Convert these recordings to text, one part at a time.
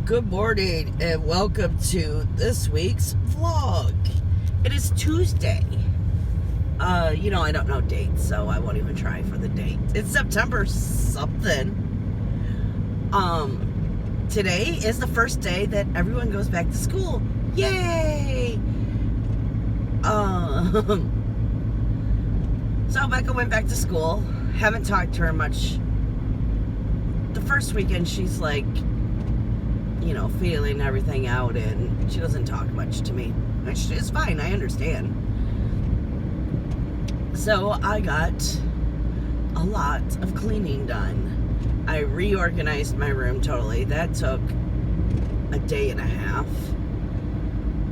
Good morning and welcome to this week's vlog. It is Tuesday. I don't know dates, so I won't even try for the date. It's September something. Today is the first day that everyone goes back to school. Yay! So Becca went back to school. Haven't talked to her much. The first weekend she's like, feeling everything out, and she doesn't talk much to me, which is fine. I understand. So I got a lot of cleaning done. I reorganized my room totally. That took a day and a half.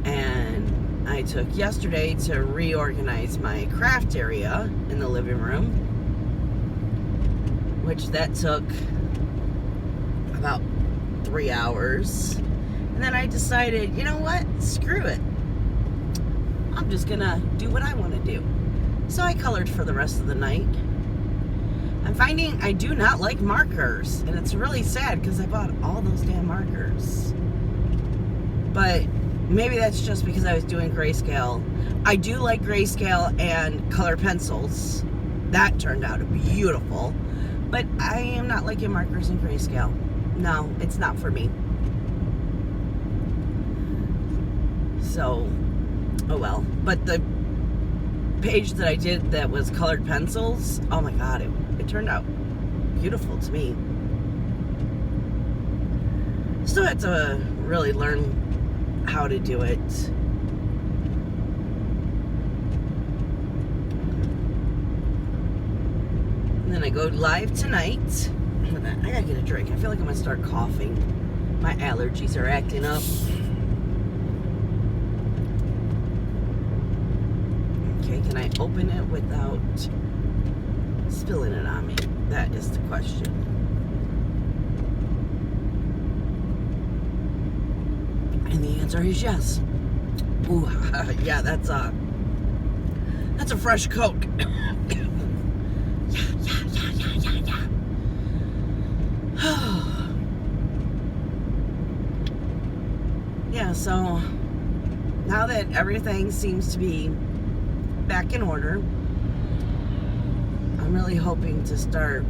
And I took yesterday to reorganize my craft area in the living room, which that took about 3 hours. And then I decided, you know what? Screw it. I'm just gonna do what I want to do. So I colored for the rest of the night. I'm finding I do not like markers, and it's really sad because I bought all those damn markers. But maybe that's just because I was doing grayscale. I do like grayscale and color pencils. That turned out beautiful. But I am not liking markers and grayscale. No, it's not for me. So, oh well. But the page that I did that was colored pencils, oh my god, it turned out beautiful to me. Still had to really learn how to do it. And then I go live tonight. I gotta get a drink. I feel like I'm gonna start coughing. My allergies are acting up. Okay, can I open it without spilling it on me? That is the question. And the answer is yes. Ooh, yeah, that's a fresh Coke. Yeah, so now that everything seems to be back in order, I'm really hoping to start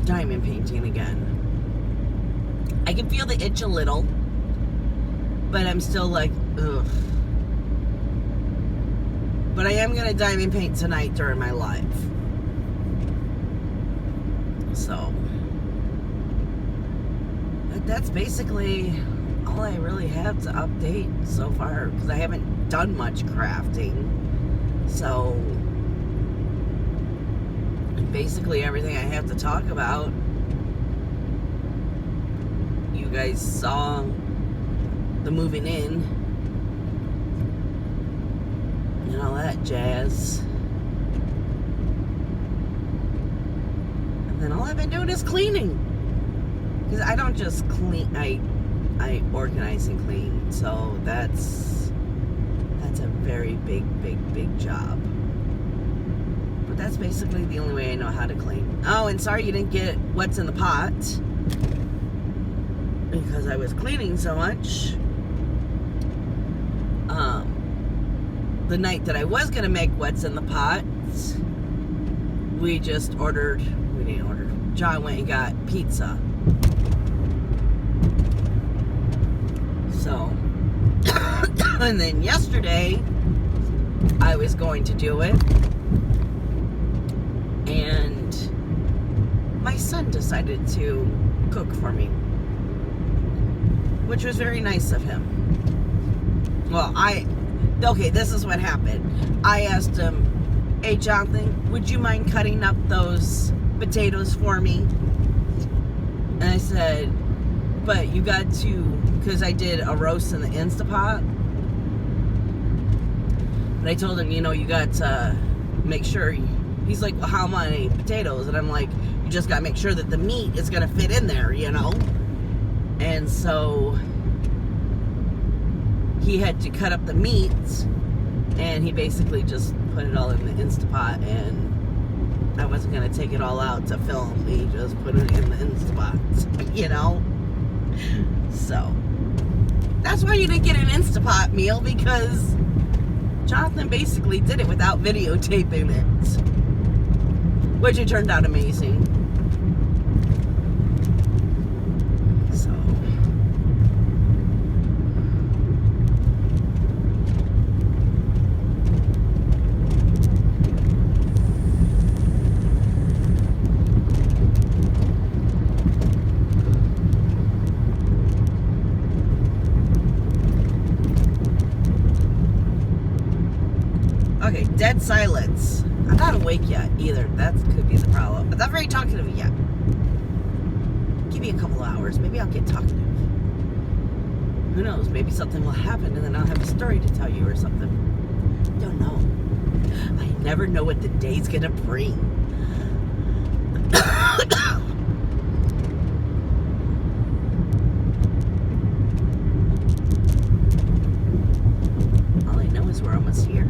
diamond painting again. I can feel the itch a little, but I'm still like, ugh. But I am gonna diamond paint tonight during my live. So, but that's basically all I really have to update so far, because I haven't done much crafting. So basically everything I have to talk about, you guys saw the moving in and all that jazz. And then all I've been doing is cleaning, because I don't just clean, I organize and clean. So that's a very big job. But that's basically the only way I know how to clean. Oh, and sorry you didn't get what's in the pot, because I was cleaning so much. The night that I was gonna make what's in the pot, we didn't order. John went and got pizza. So, and then yesterday, I was going to do it, and my son decided to cook for me, which was very nice of him. Well, okay, this is what happened. I asked him, hey Jonathan, would you mind cutting up those potatoes for me? And I said, but you got to, because I did a roast in the Instapot. But I told him, you got to make sure. He's like, well, how many potatoes? And I'm like, you just got to make sure that the meat is going to fit in there, And so he had to cut up the meat, and he basically just put it all in the Instapot, and I wasn't going to take it all out to film. He just put it in the Instapot, So, That's why you didn't get an Instapot meal, because Jonathan basically did it without videotaping it. Which it turned out amazing. So. Okay, dead silence. I'm not awake yet either. That could be the problem. I'm not very talkative yet. Give me a couple hours. Maybe I'll get talkative. Who knows? Maybe something will happen and then I'll have a story to tell you or something. Don't know. I never know what the day's gonna bring. All I know is we're almost here.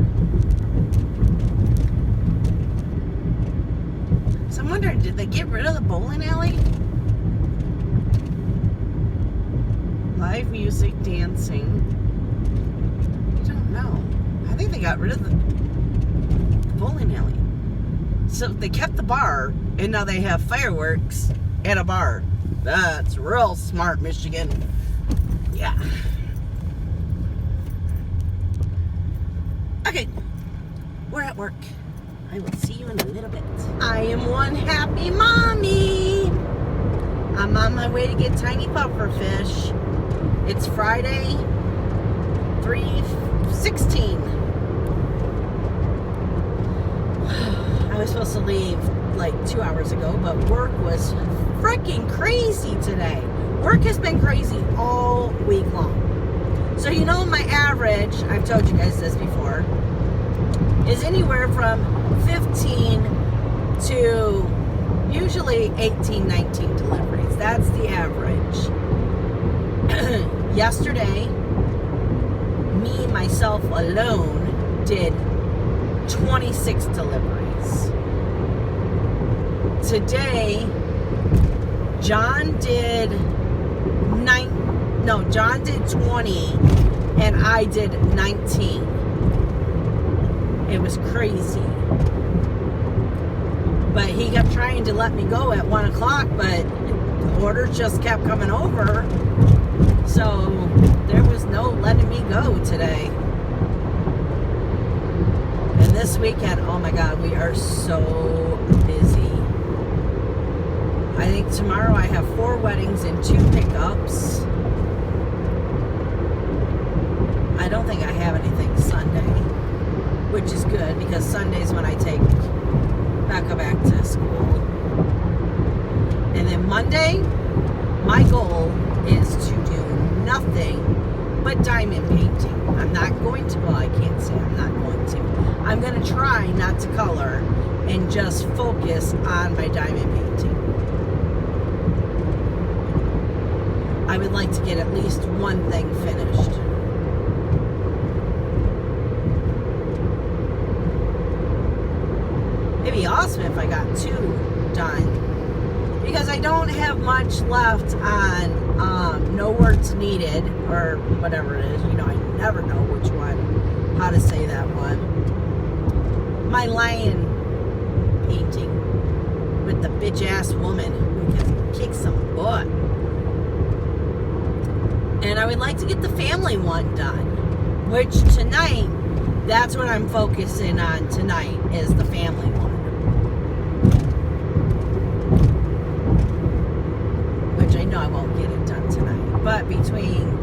So I'm wondering, did they get rid of the bowling alley? Live music, dancing. I don't know. I think they got rid of the bowling alley. So they kept the bar, and now they have fireworks and a bar. That's real smart, Michigan. Yeah. Okay. We're at work. I will see you in a little bit. I am one happy mommy. I'm on my way to get tiny puffer fish. It's Friday, 3/16. I was supposed to leave like 2 hours ago, but work was freaking crazy today. Work has been crazy all week long. So you know my average, I've told you guys this before, is anywhere from 15 to usually 18, 19 deliveries. That's the average. Yesterday, me, myself alone, did 26 deliveries. Today, John did 20 and I did 19. It was crazy. But he kept trying to let me go at 1 o'clock, but the orders just kept coming over. So there was no letting me go today. And this weekend, oh my God, we are so busy. I think tomorrow I have 4 weddings and 2 pickups. I don't think I have anything Sunday, which is good because Sunday's when I take Becca back to school. And then Monday, my goal is to do nothing but diamond painting. I'm not going to, well, I can't say I'm not going to. I'm going to try not to color and just focus on my diamond painting. I would like to get at least one thing finished. It'd be awesome if I got 2 done. Because I don't have much left on no words needed, or whatever it is. You know, I never know which one, how to say that one. My lion painting with the bitch-ass woman who can kick some butt. And I would like to get the family one done, which tonight, that's what I'm focusing on tonight, is the family one. Which I know I won't get it done tonight. But between,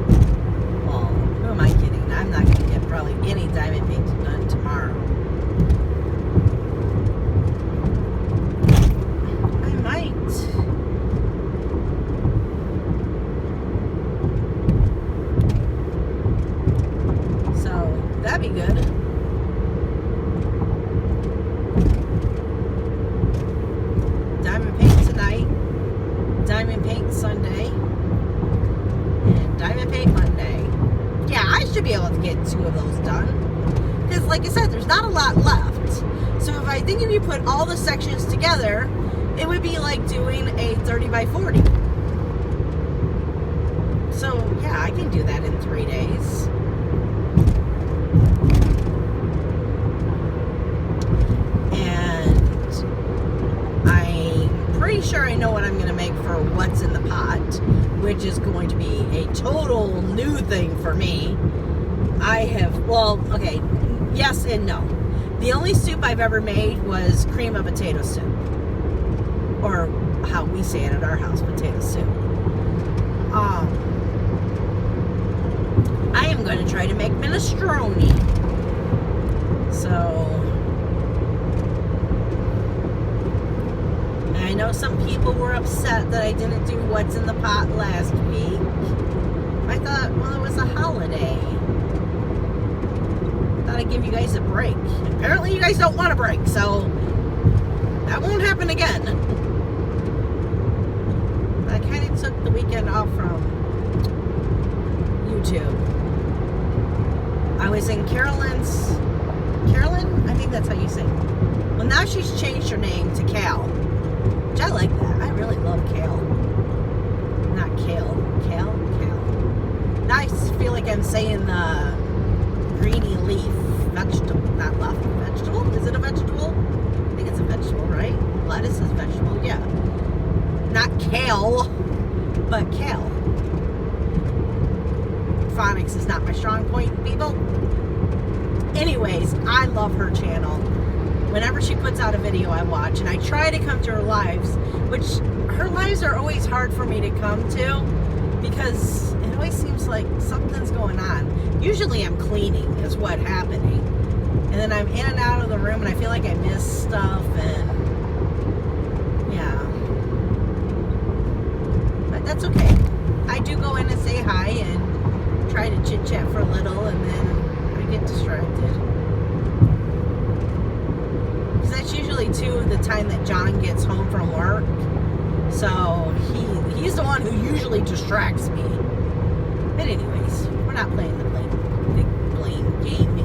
well, who am I kidding? I'm not going to get probably any diamond painting done tomorrow. I might. So, that'd be good. Diamond paint tonight. Diamond paint Sunday. And diamond paint Monday. Yeah, I should be able to get 2 of those done. Because like I said, there's not a lot left. So I think if you put all the sections together, it would be like doing a 30 by 40. So yeah, I can do that in 3 days. And I'm pretty sure I know what I'm going to make for what's in the pot, which is going to be a total new thing for me. Okay, yes and no. The only soup I've ever made was cream of potato soup. Or how we say it at our house, potato soup. I am going to try to make minestrone. So, I know some people were upset that I didn't do what's in the pot last week. I thought, well, it was a holiday. I thought I'd give you guys a break. Apparently you guys don't want a break, so that won't happen again. I kind of took the weekend off from YouTube. I was in Carolyn? I think that's how you say it. Well, now she's changed her name to Cal, which I like that. I really love Kale. Not Kale. Cal? Now I feel like I'm saying the greeny leaf vegetable. Not left vegetable? Is it a vegetable? I think it's a vegetable, right? Lettuce is vegetable, yeah. Not kale, but kale. Phonics is not my strong point, people. Anyways, I love her channel. Whenever she puts out a video, I watch, and I try to come to her lives, which her lives are always hard for me to come to because it always seems like something's going on. Usually I'm cleaning is what's happening, and then I'm in and out of the room, and I feel like I miss stuff, and yeah. But that's okay. I do go in and say hi and try to chit chat for a little, and then I get distracted. Because that's usually too the time that John gets home from work. So he's the one who usually distracts me. But anyways, we're not playing the blame game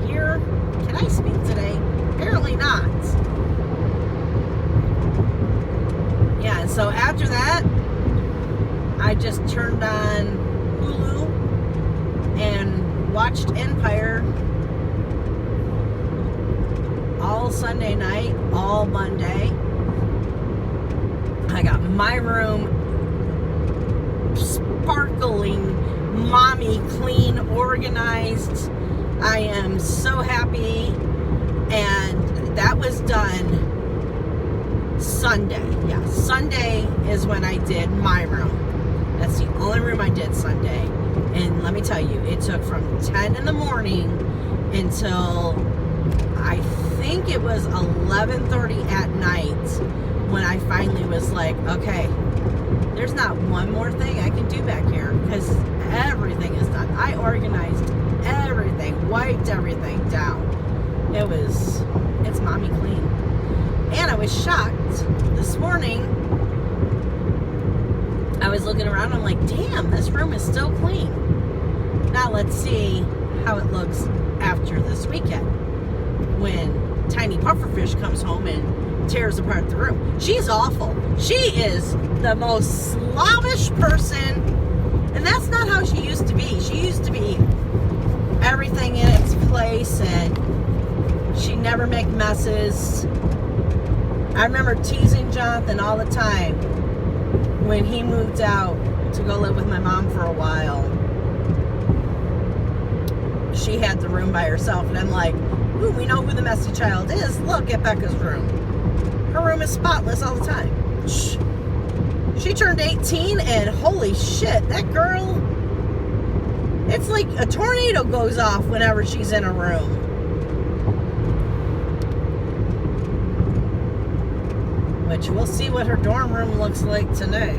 here. Can I speak today? Apparently not. Yeah, and so after that, I just turned on Hulu and watched Empire all Sunday night, all Monday. I got my room sparkling, mommy clean, organized. I am so happy. And that was done Sunday. Yeah, Sunday is when I did my room. That's the only room I did Sunday. And let me tell you, it took from 10 in the morning until I think it was 11:30 at night when I finally was like, okay, there's not one more thing I can do back here because everything is done. I organized everything, wiped everything down. It's mommy clean. And I was shocked this morning. I was looking around, I'm like, damn, this room is still clean. Now let's see how it looks after this weekend when Tiny Pufferfish comes home and tears apart the room. She's awful. She is the most slavish person, and that's not how she used to be. She used to be everything in its place, and she never make messes. I remember teasing Jonathan all the time when he moved out to go live with my mom for a while. She had the room by herself, and I'm like, ooh, we know who the messy child is. Look at Becca's room. Her room is spotless all the time. Shh. She turned 18, and holy shit, that girl, it's like a tornado goes off whenever she's in a room. Which we'll see what her dorm room looks like today.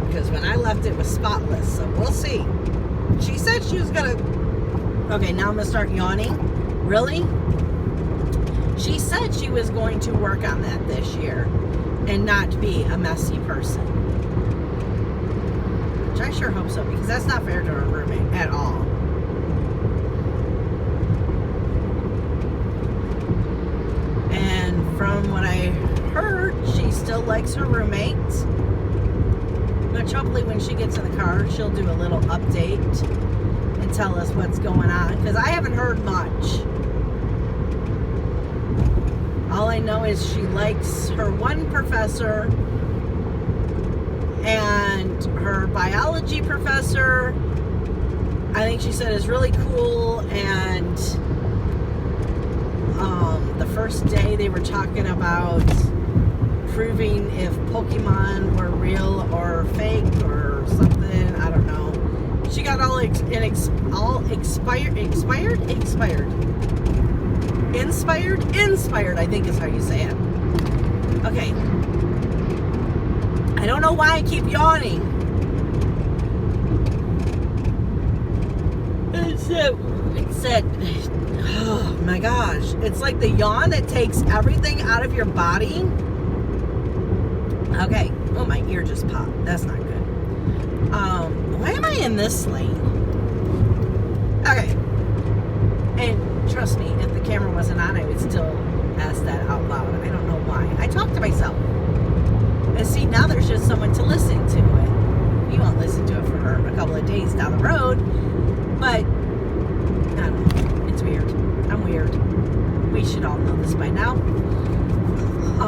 Because when I left, it was spotless, so we'll see. She said she was gonna... Okay, now I'm gonna start yawning. Really? She said she was going to work on that this year and not be a messy person. Which I sure hope so, because that's not fair to her roommate at all. And from what I heard, she still likes her roommate. Which hopefully when she gets in the car, she'll do a little update and tell us what's going on. Because I haven't heard much. All I know is she likes her one professor, and her biology professor, I think she said, is really cool. And the first day they were talking about proving if Pokemon were real or fake or something. I don't know. She got all inspired, I think is how you say it. Okay. I don't know why I keep yawning. It's that, oh my gosh. It's like the yawn that takes everything out of your body. Okay. Oh, my ear just popped. That's not good. Why am I in this lane? Okay. And trust me, if the camera wasn't on, I would still ask that out loud. I don't know why. I talk to myself. And see, now there's just someone to listen to it. You won't listen to it for a couple of days down the road. But, I don't know. It's weird. I'm weird. We should all know this by now.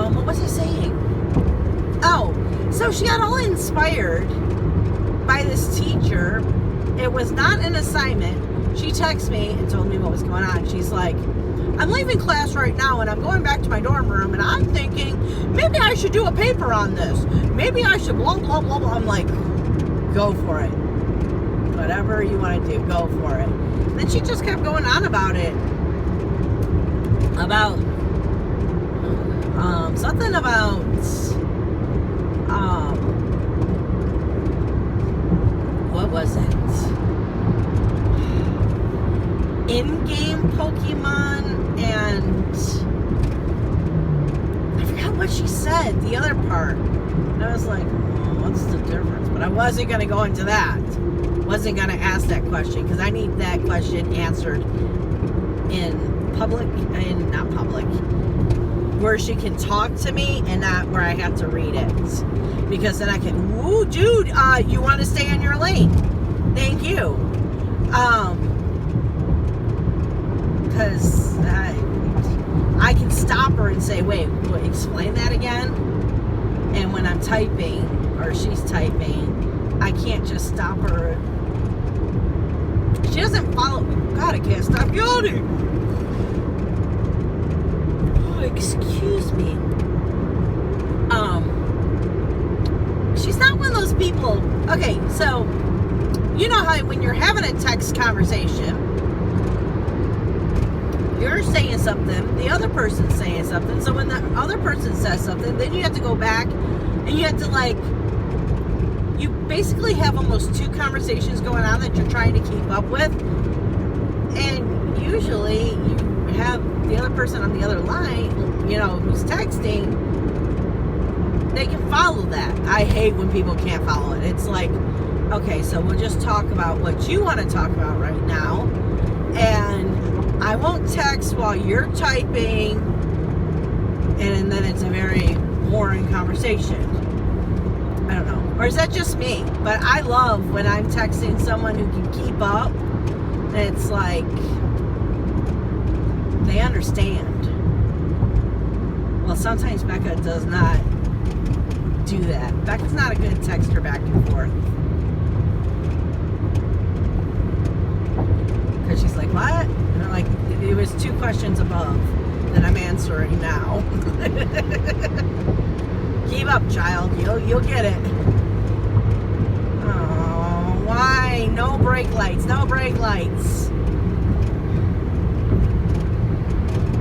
What was I saying? Oh, so she got all inspired by this teacher. It was not an assignment. She texted me and told me what was going on. She's like, I'm leaving class right now and I'm going back to my dorm room and I'm thinking, maybe I should do a paper on this. Maybe I should blah, blah, blah, blah. I'm like, go for it. Whatever you want to do, go for it. And then she just kept going on about it. About something about what was it? In-game Pokemon, and I forgot what she said, the other part. And I was like, oh, what's the difference? But I wasn't going to go into that. Wasn't going to ask that question because I need that question answered in public, and not public, where she can talk to me and not where I have to read it. Because then I can, woo, dude, you want to stay in your lane. Thank you. Because I can stop her and say, wait, explain that again. And when I'm typing, or she's typing, I can't just stop her. She doesn't follow. God, I can't stop yawning. Oh, excuse me. She's not one of those people. Okay, so you know how when you're having a text conversation, you're saying something, the other person's saying something. So when the other person says something, then you have to go back and you have to, like, you basically have almost two conversations going on that you're trying to keep up with. And usually you have the other person on the other line, you know, who's texting, they can follow that. I hate when people can't follow it. It's like, okay, so we'll just talk about what you want to talk about right now. And I won't text while you're typing, and then it's a very boring conversation. I don't know. Or is that just me? But I love when I'm texting someone who can keep up. And it's like, they understand. Well, sometimes Becca does not do that. Becca's not a good texter back and forth. Because she's like, what? And I'm like, it was two questions above that I'm answering now. Keep up, child. You'll get it. Oh, why? No brake lights. No brake lights.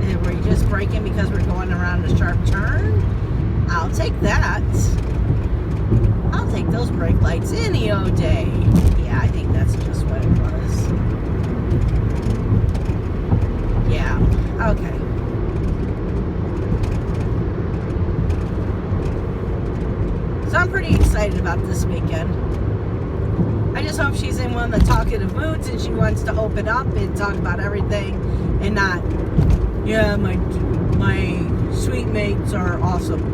And were you just braking because we're going around a sharp turn? I'll take that. I'll take those brake lights any old day. Yeah, I think that's just what it was. Yeah. Okay. So I'm pretty excited about this weekend. I just hope she's in one of the talkative moods and she wants to open up and talk about everything and not, yeah, my sweet mates are awesome.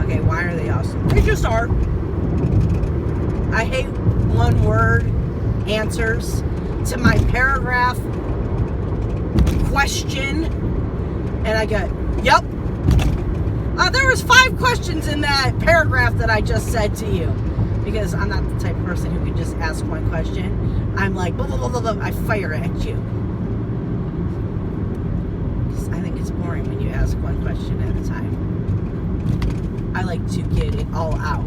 Okay, why are they awesome? They just are. I hate one word answers to my paragraph question, and I go, yep. There was 5 questions in that paragraph that I just said to you, because I'm not the type of person who can just ask one question. I'm like, blah, blah, blah, blah, blah, I fire at you. I think it's boring when you ask one question at a time. I like to get it all out.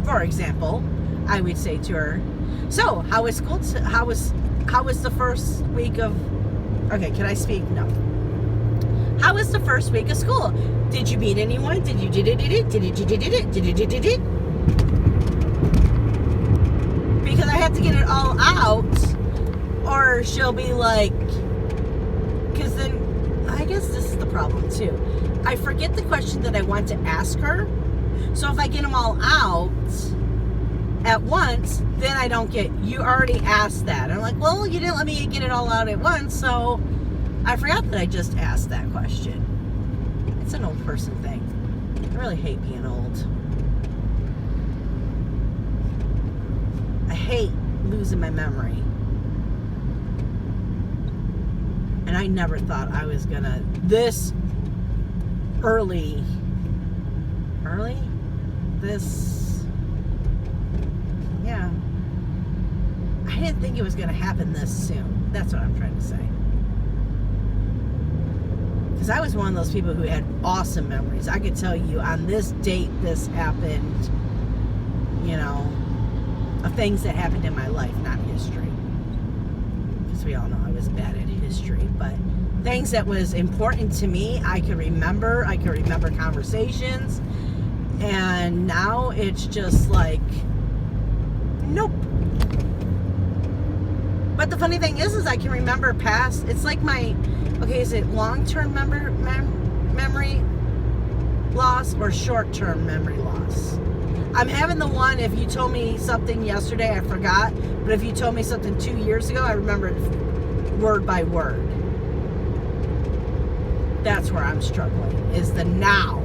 For example, I would say to her, so how was school? How was the first week of? Okay, can I speak? No. How was the first week of school? Did you meet anyone? Did you did it? Because I have to get it all out, or she'll be like, because then I guess this is the problem too. I forget the question that I want to ask her. So if I get them all out at once, then I don't get, you already asked that. I'm like, well, you didn't let me get it all out at once, so I forgot that I just asked that question. It's an old person thing. I really hate being old. I hate losing my memory. And I never thought I was gonna, this early, yeah. I didn't think it was going to happen this soon. That's what I'm trying to say. Because I was one of those people who had awesome memories. I could tell you on this date this happened, you know, of things that happened in my life, not history. Because we all know I was bad at history. But things that was important to me, I could remember. I could remember conversations. And now it's just like, nope. But the funny thing is I can remember past. It's like my, okay, is it long-term memory loss or short-term memory loss? I'm having the one, if you told me something yesterday, I forgot. But if you told me something 2 years ago, I remember it word by word. That's where I'm struggling, is the now.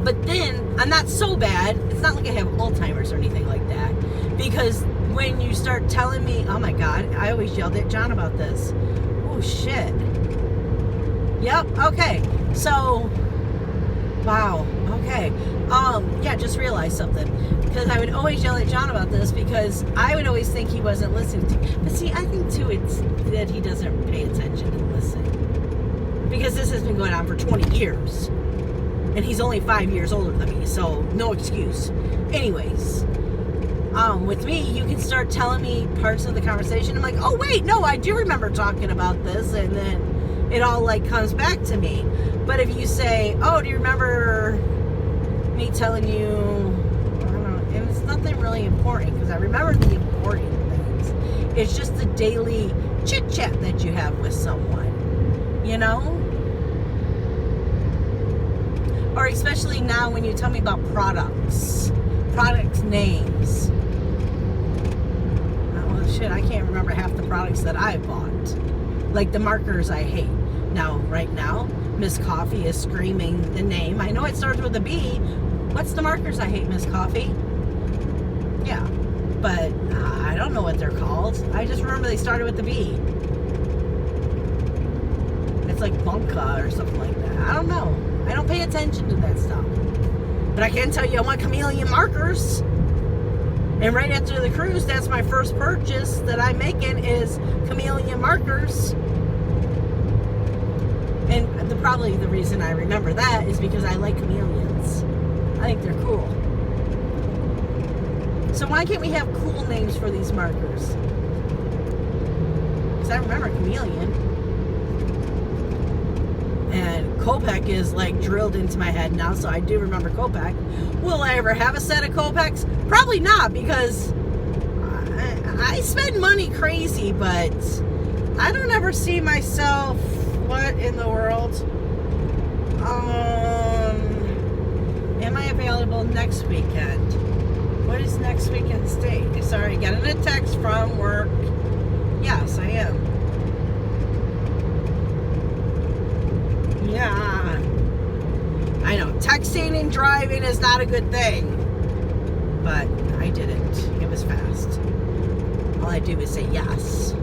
But then, I'm not so bad. It's not like I have Alzheimer's or anything like that. Because when you start telling me, oh my God, I always yelled at John about this. Oh shit. Yep, okay. So, wow, okay. Yeah, just realized something. Because I would always yell at John about this because I would always think he wasn't listening to. But see, I think too it's that he doesn't pay attention and listen. Because this has been going on for 20 years. And he's only 5 years older than me, so no excuse. Anyways, with me, you can start telling me parts of the conversation. I'm like, oh wait, no, I do remember talking about this, and then it all like comes back to me. But if you say, oh, do you remember me telling you, I don't know, and it's nothing really important because I remember the important things. It's just the daily chit chat that you have with someone, you know? Or especially now when you tell me about products, product names. Well, shit, I can't remember half the products that I bought. Like the markers I hate. Now, right now, Miss Coffee is screaming the name. I know it starts with a B. What's the markers I hate, Miss Coffee? Yeah, but I don't know what they're called. I just remember they started with the B. It's like Bunka or something like that. I don't know. I don't pay attention to that stuff. But I can tell you I want chameleon markers. And right after the cruise, that's my first purchase that I'm making is chameleon markers. And probably the reason I remember that is because I like chameleons. I think they're cool. So why can't we have cool names for these markers? Because I remember chameleon. And Copac is like drilled into my head now, so I do remember Copac. Will I ever have a set of Copacs? Probably not, because I spend money crazy, but I don't ever see myself. What in the world? Am I available next weekend? What is next weekend's date? Sorry, getting a text from work. Yes, I am. Yeah, driving is not a good thing. But I did it. It was fast. All I do is say yes.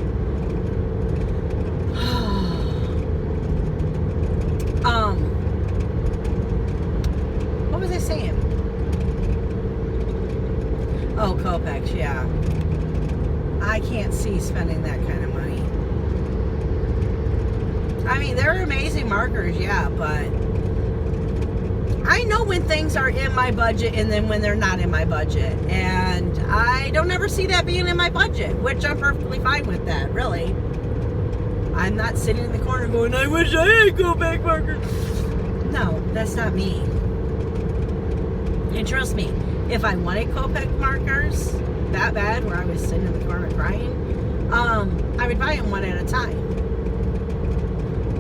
What was I saying? Oh, Copex, yeah. I can't see spending that kind of money. I mean, they're amazing markers, yeah, but I know when things are in my budget and then when they're not in my budget. And I don't ever see that being in my budget, which I'm perfectly fine with that, really. I'm not sitting in the corner going, I wish I had Copex markers. No, that's not me. And trust me, if I wanted Copex markers that bad, where I was sitting in the corner crying, I would buy them one at a time.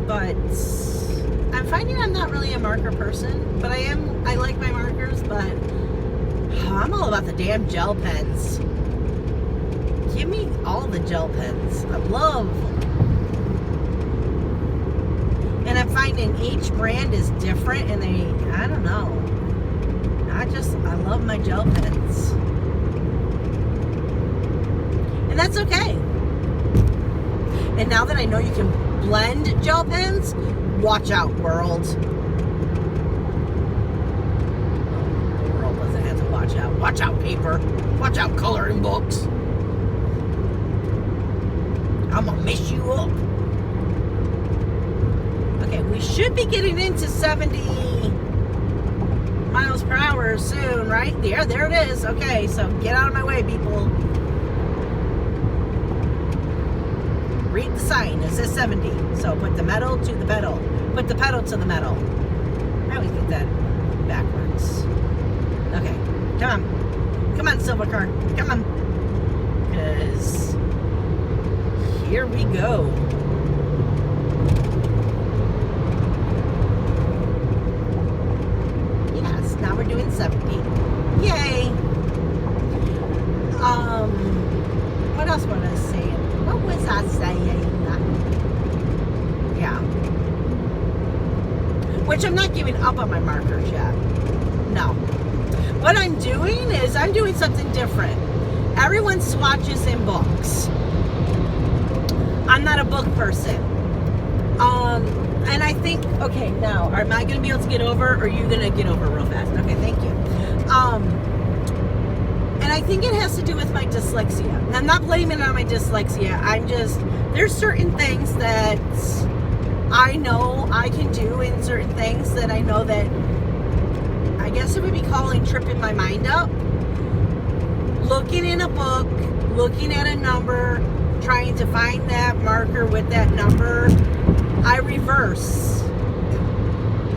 But I'm finding I'm not really a marker person, but I like my markers, but I'm all about the damn gel pens. Give me all the gel pens. I love them. And I'm finding each brand is different, and I don't know. I love my gel pens. And that's okay. And now that I know you can blend gel pens, watch out, world. The world doesn't have to watch out. Watch out, paper. Watch out, coloring books. I'm gonna mess you up. Okay, we should be getting into 70 miles per hour soon, right? There it is. Okay, so get out of my way, people. Read the sign. It says 70. So put the metal to the pedal. Put the pedal to the metal. I always get that backwards. Okay, come on. Come on, silver car. Come on. Because here we go. Now we're doing 70. Yay! What else was I saying? What was I saying? Yeah. Which I'm not giving up on my markers yet. No. What I'm doing is I'm doing something different. Everyone swatches in books. I'm not a book person. And I think, okay, now, am I going to be able to get over, or are you going to get over real fast? Okay, thank you. And I think it has to do with my dyslexia. And I'm not blaming it on my dyslexia. There's certain things that I know I can do, and certain things that I know that I guess it would be calling tripping my mind up. Looking in a book, looking at a number, trying to find that marker with that number, I reverse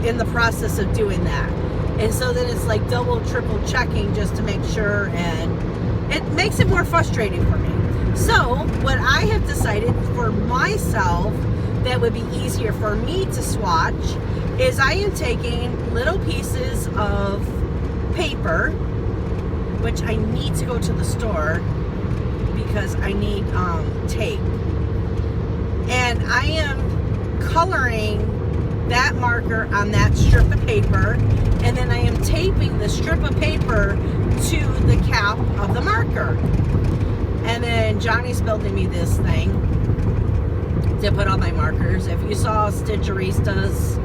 in the process of doing that. And so then it's like double, triple checking just to make sure, and it makes it more frustrating for me. So what I have decided for myself that would be easier for me to swatch is I am taking little pieces of paper, which I need to go to the store because I need tape. And I am coloring that marker on that strip of paper, and then I am taping the strip of paper to the cap of the marker. And then Johnny's building me this thing to put on my markers. If you saw Stitcherista's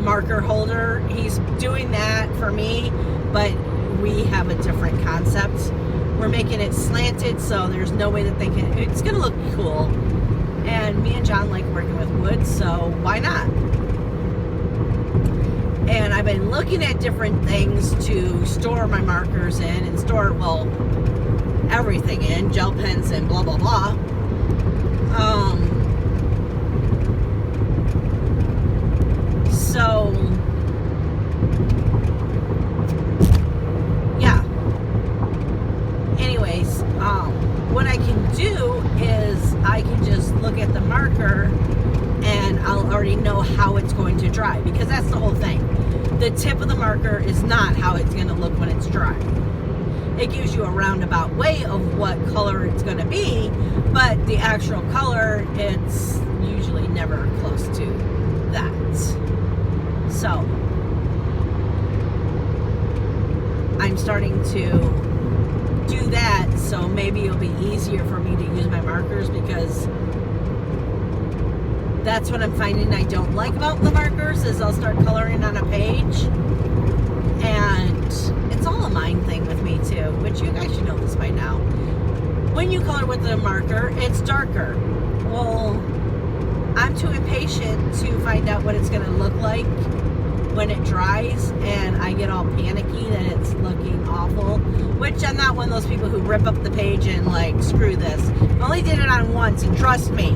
marker holder, he's doing that for me, but we have a different concept. We're making it slanted, so there's no way that it's gonna look cool. And me and John like working with wood, so why not? And I've been looking at different things to store my markers in and store, well, everything in, gel pens and blah, blah, blah. So, yeah. Anyways, what I can do is I can just look at the marker and I'll already know how it's going to dry, because that's the whole thing. The tip of the marker is not how it's going to look when it's dry. It gives you a roundabout way of what color it's going to be, but the actual color, it's usually never close to that. So, to do that, so maybe it'll be easier for me to use my markers, because that's what I'm finding I don't like about the markers, is I'll start coloring on a page and it's all a mind thing with me too, which you guys should know this by now. When you color with a marker, it's darker. Well, I'm too impatient to find out what it's going to look like when it dries, and I get all panicky that it's looking awful, which I'm not one of those people who rip up the page and like, screw this. I only did it on once, and trust me,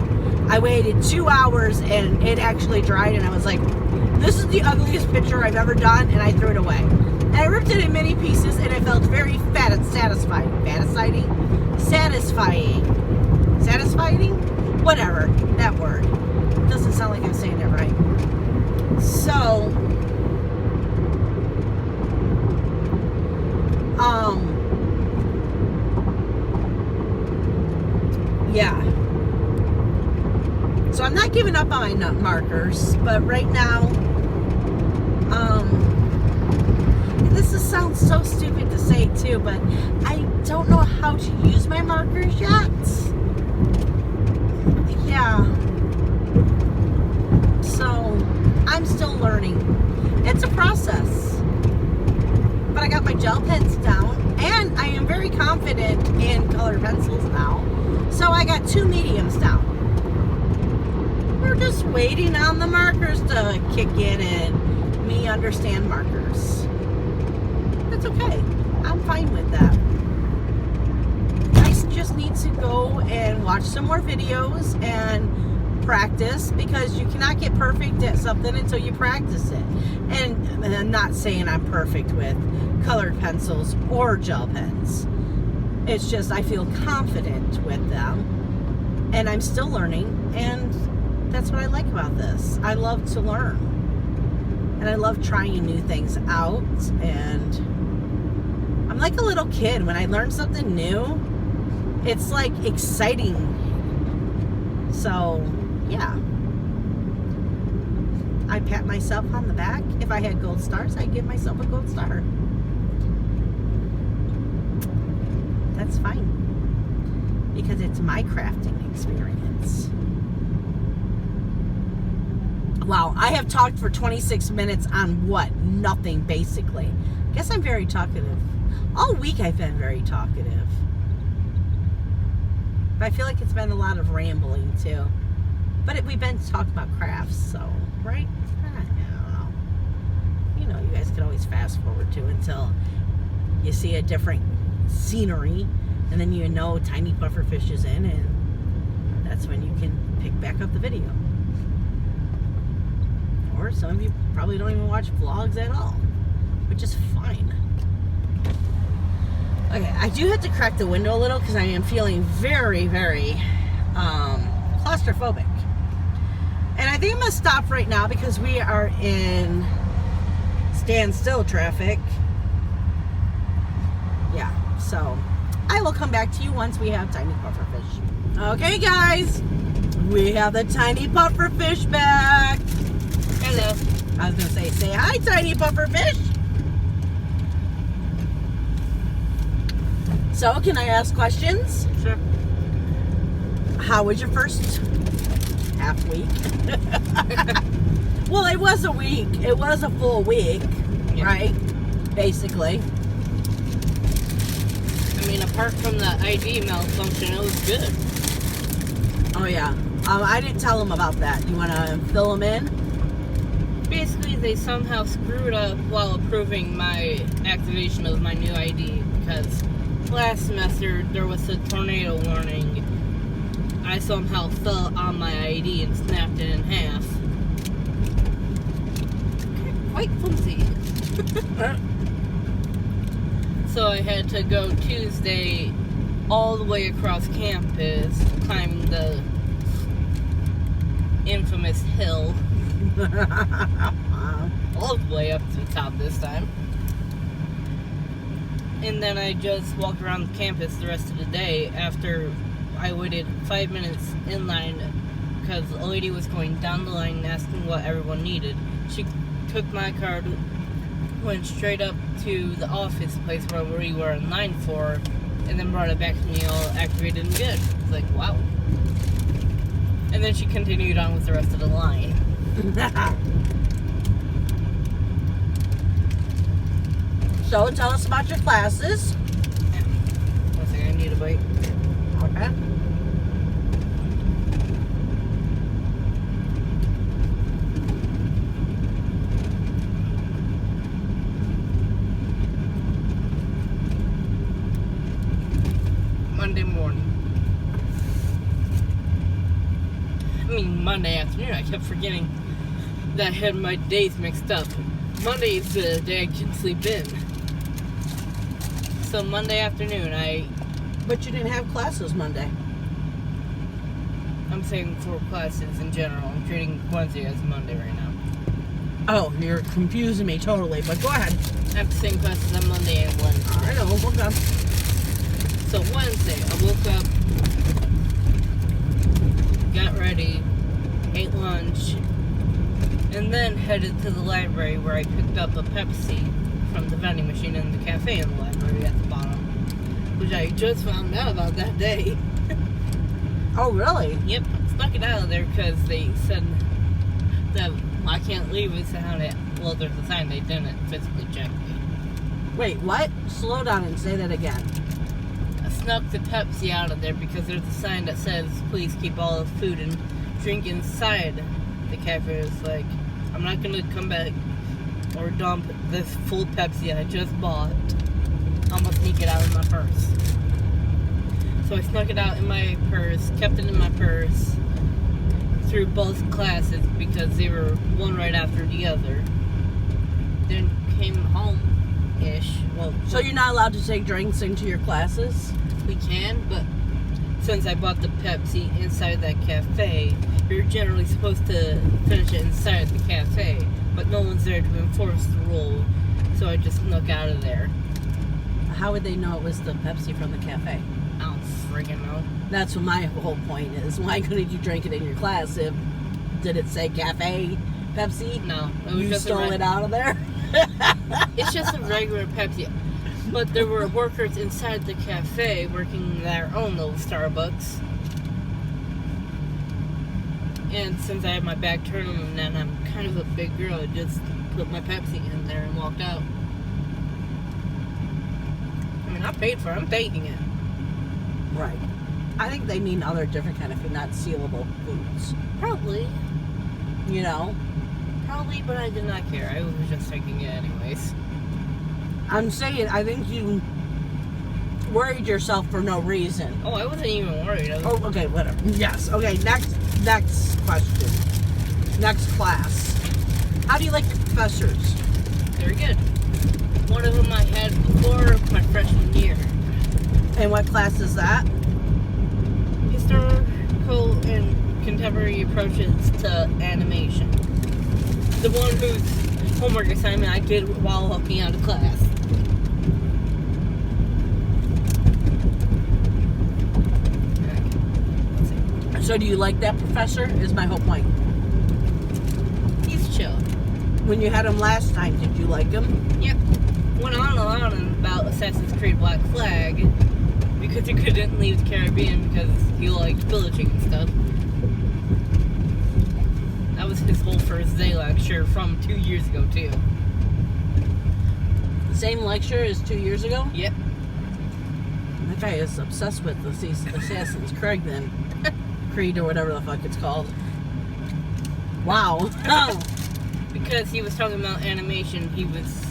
I waited 2 hours and it actually dried, and I was like, this is the ugliest picture I've ever done, and I threw it away. And I ripped it in many pieces, and it felt very satisfying. Whatever, that word. Doesn't sound like I'm saying it right. So, yeah. So I'm not giving up on my markers, but right now, and this sounds so stupid to say too, but I don't know how to use my markers yet. Yeah. So I'm still learning. It's a process. But I got my gel pens down, and I am very confident in colored pencils now. So I got 2 mediums down. We're just waiting on the markers to kick in and me understand markers. That's okay. I'm fine with that. I just need to go and watch some more videos and practice, because you cannot get perfect at something until you practice it. And I'm not saying I'm perfect with colored pencils or gel pens. It's just I feel confident with them, and I'm still learning, and that's what I like about this. I love to learn, and I love trying new things out, and I'm like a little kid. When I learn something new, it's like exciting. So yeah, I pat myself on the back. If I had gold stars, I'd give myself a gold star. That's fine, because it's my crafting experience. Wow, I have talked for 26 minutes on what? Nothing, basically. Guess I'm very talkative. All week I've been very talkative. But I feel like it's been a lot of rambling too. But we've been talking about crafts, so, right? I don't know. You know, you guys can always fast forward to until you see a different scenery, and then you know tiny pufferfish is in, and that's when you can pick back up the video. Or some of you probably don't even watch vlogs at all, which is fine. Okay, I do have to crack the window a little because I am feeling very, very claustrophobic. And I think I'm going to stop right now because we are in standstill traffic. Yeah, so I will come back to you once we have tiny pufferfish. Okay, guys, we have the tiny pufferfish back. Hello. I was going to say hi, tiny pufferfish. So, can I ask questions? Sure. How was your first half week? Well, it was a week. It was a full week, yeah. Right? Basically. I mean, apart from the ID malfunction, it was good. Oh, yeah. I didn't tell them about that. You want to fill them in? Basically, they somehow screwed up while approving my activation of my new ID, because last semester there was a tornado warning. I somehow fell on my ID and snapped it in half. Quite flimsy. So I had to go Tuesday all the way across campus, climbing the infamous hill. All the way up to the top this time. And then I just walked around the campus the rest of the day after I waited 5 minutes in line because a lady was going down the line and asking what everyone needed. She took my card, went straight up to the office place where we were in line for, and then brought it back to me all activated and good. It's like, wow. And then she continued on with the rest of the line. So tell us about your classes. One second, I need a bite. Okay. Monday morning. I mean, Monday afternoon. I kept forgetting that I had my days mixed up. Monday is the day I can sleep in. So Monday afternoon, But you didn't have classes Monday. I'm saying for classes in general. I'm treating Wednesday as Monday right now. Oh, you're confusing me totally, but go ahead. I have the same classes on Monday and Wednesday. I know, hold on. So Wednesday, I woke up, got ready, ate lunch, and then headed to the library where I picked up a Pepsi from the vending machine in the cafe in the library at the bottom, which I just found out about that day. Oh, really? Yep, snuck it out of there because they said that I can't leave without it. Well, there's a sign they didn't physically check me. Wait, what? Slow down and say that again. I snuck the Pepsi out of there because there's a sign that says, please keep all the food and drink inside the cafe. It's like, I'm not going to come back or dump this full Pepsi I just bought. I'm going to sneak it out of my purse. So I snuck it out in my purse, kept it in my purse through both classes because they were one right after the other. Then came home-ish. Well, So you're not allowed to take drinks into your classes? we can, but since I bought the Pepsi inside that cafe, you're generally supposed to finish it inside the cafe, but no one's there to enforce the rule, so I just snuck out of there. How would they know it was the Pepsi from the cafe? I don't friggin' know. That's what my whole point is. Why couldn't you drink it in your class if, did it say cafe Pepsi? No, it was You just stole it out of there? It's just a regular Pepsi. But there were workers inside the cafe working their own little Starbucks. And since I had my back turned and I'm kind of a big girl, I just put my Pepsi in there and walked out. I mean, I paid for it. I'm taking it. Right. I think they mean other different kind of food, not sealable foods. Probably. You know? Probably, but I did not care. I was just taking it anyways. I'm saying, I think you worried yourself for no reason. Oh, I wasn't even worried. I was, Oh, okay, whatever. Yes. Okay, next question. Next class. How do you like your professors? Very good. One of them I had before my freshman year. And what class is that? Historical and contemporary approaches to animation. The one whose homework assignment I did while walking out of class. So do you like that professor? Is my whole point. He's chill. When you had him last time, did you like him? Yep. Went on and on about Assassin's Creed Black Flag because he couldn't leave the Caribbean because he liked pillaging and stuff. That was his whole first day lecture from 2 years ago too. Same lecture as 2 years ago? Yep. That guy is obsessed with the Assassin's Creed then. Creed or whatever the fuck it's called. Wow. Because he was talking about animation, he was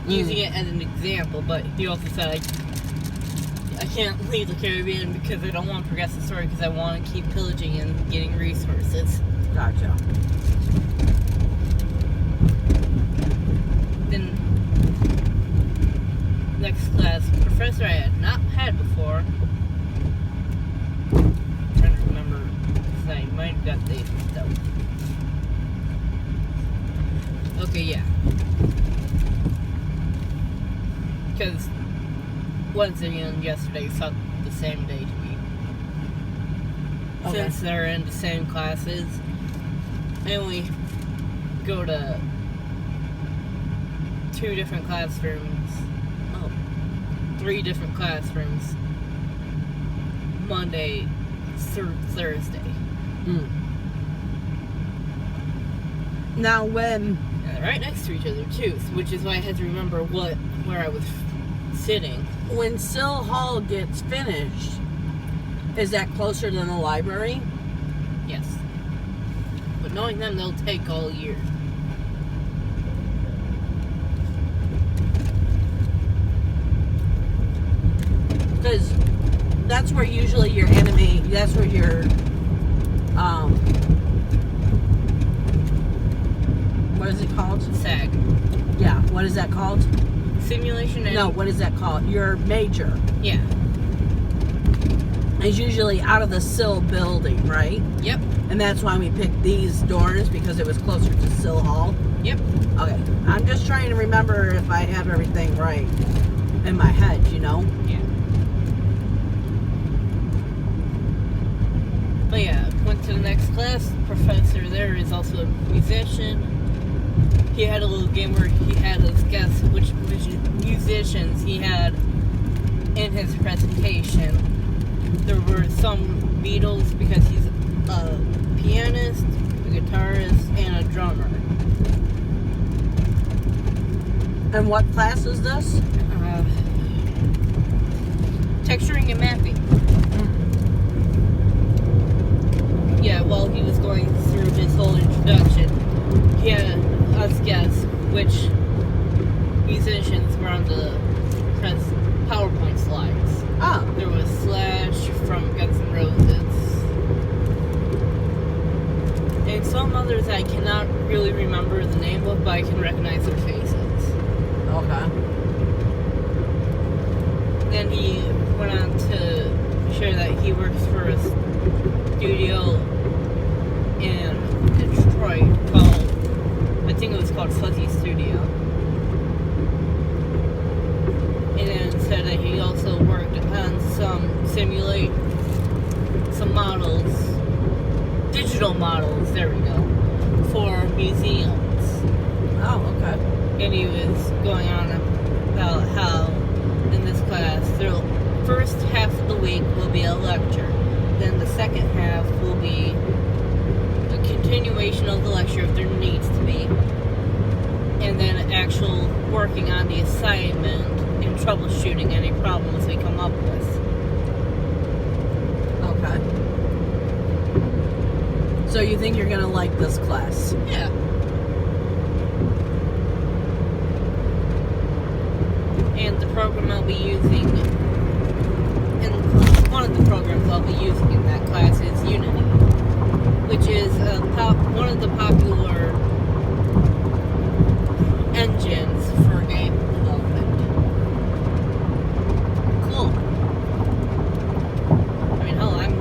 using it as an example, but he also said, I can't leave the Caribbean because I don't want to progress the story because I want to keep pillaging and getting resources. Gotcha. Then, next class, professor I had not had before. I'm trying to remember, because I might have got dates mixed up. Okay, yeah. Because Wednesday and yesterday felt the same day to me. Okay. Since they're in the same classes, I only go to 2 different classrooms. Oh, 3 different classrooms. Monday through Thursday. Now when... And they're right next to each other too, which is why I had to remember where I was sitting. When Sill Hall gets finished, is that closer than the library? Yes. But knowing them, they'll take all year. Because that's where usually your anime, that's where your, what is it called? SAG. Yeah, what is that called? Simulation and... No, what is that called? Your major. Yeah. Is usually out of the Sill building, right? Yep. And that's why we picked these doors, because it was closer to Sill Hall. Yep. Okay. I'm just trying to remember if I have everything right in my head, you know? Yeah. But yeah, went to the next class. Professor there is also a musician. He had a little game where he had us guess which musicians he had in his presentation. There were some Beatles because he's a pianist, a guitarist, and a drummer. And what class is this? Texturing and mapping. Yeah, while he was going through his whole introduction, he had us guess which musicians were on the PowerPoint slides. Oh. There was Slash from Guns N' Roses. And some others I cannot really remember the name of, but I can recognize their faces. Okay. Then he went on to share that he works for a studio in Detroit called, I think it was called Fuzzy Studio. And then said that he also worked on some models, digital models, there we go, for museums. Oh, okay. And he was going on about how in this class, the first half of the week will be a lecture. Then the second half will be a continuation of the lecture if there needs to be. And then actual working on the assignment and troubleshooting any problems we come up with. Okay. So you think you're going to like this class? Yeah. And the program I'll be using, and one of the programs I'll be using in that class is Unity, which is one of the popular engines for game development. Cool. I mean, hell, I've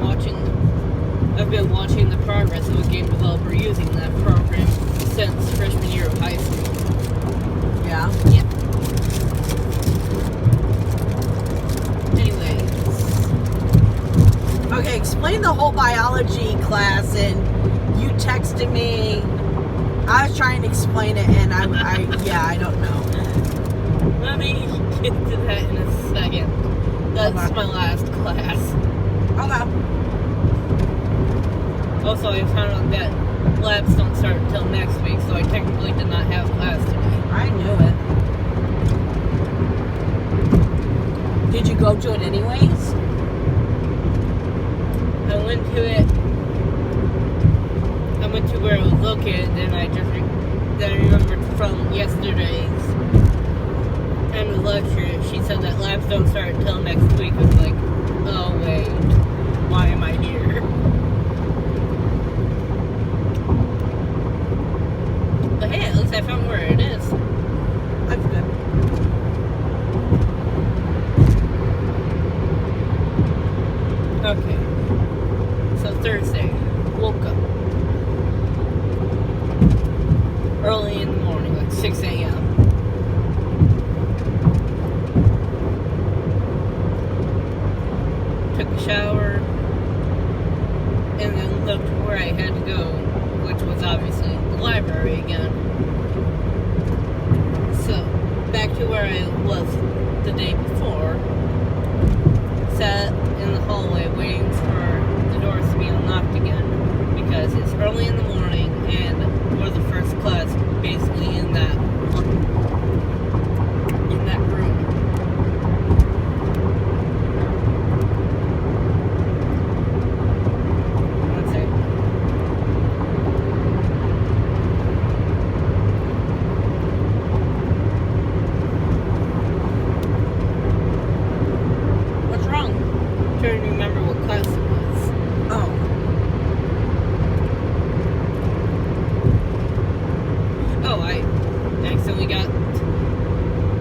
been watching the progress of a game developer using that program since freshman year of high school. Yeah. Yeah. Anyways. Okay, explain the whole biology class, and you texted me. I was trying to explain it, and I don't know. Let me get to that in a second. That's Okay. my last class. Okay. Also, I found out that labs don't start until next week, so I technically did not have class today. I knew it. Did you go to it anyways? I went to where it was located, and I remembered from yesterday's end of lecture, she said that labs don't start until next week. I was like, oh wait, why am I here? But hey, at least I found where it is. That's good. Okay. So Thursday, woke up early in the morning, like 6 a.m. Took a shower, and then looked where I had to go, which was obviously the library again. So, to where I was the day before. Sat in the hallway waiting for the doors to be unlocked again because it's early in the morning and we're the first class basically in that room. That's it. What's wrong? I'm trying to remember what class it was. Oh. Oh, I accidentally got.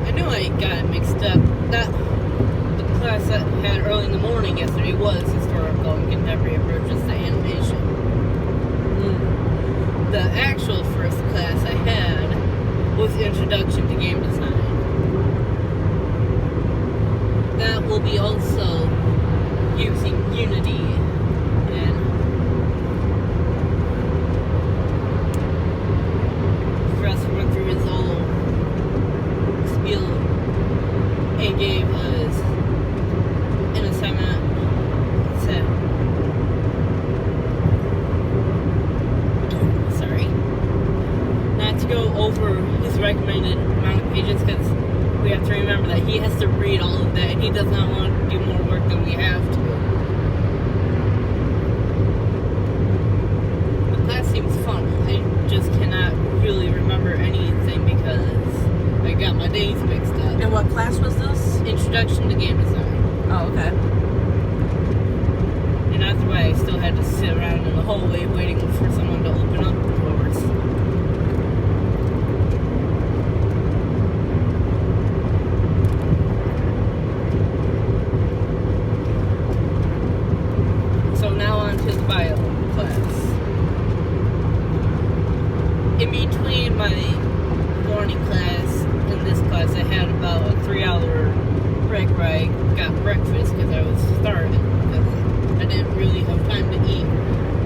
I knew I got it mixed up. That the class that I had early in the morning yesterday was historical and contemporary approaches to animation. The actual first class I had was Introduction to Game Design. That will be also using Unity and the professor went through his whole spiel and gave us an assignment. Said, sorry, not to go over his recommended amount of pages because we have to remember that he has to read all of that and he does not want to do more work than we have to. The class seems fun. I just cannot really remember anything because I got my days mixed up. And what class was this? Introduction to Game Design. Oh, okay. And that's why I still had to sit around in the hallway waiting for someone to open up the doors. So now on to the bio class. In between my morning class and this class, I had about a 3-hour break where I got breakfast because I was starving. Because I didn't really have time to eat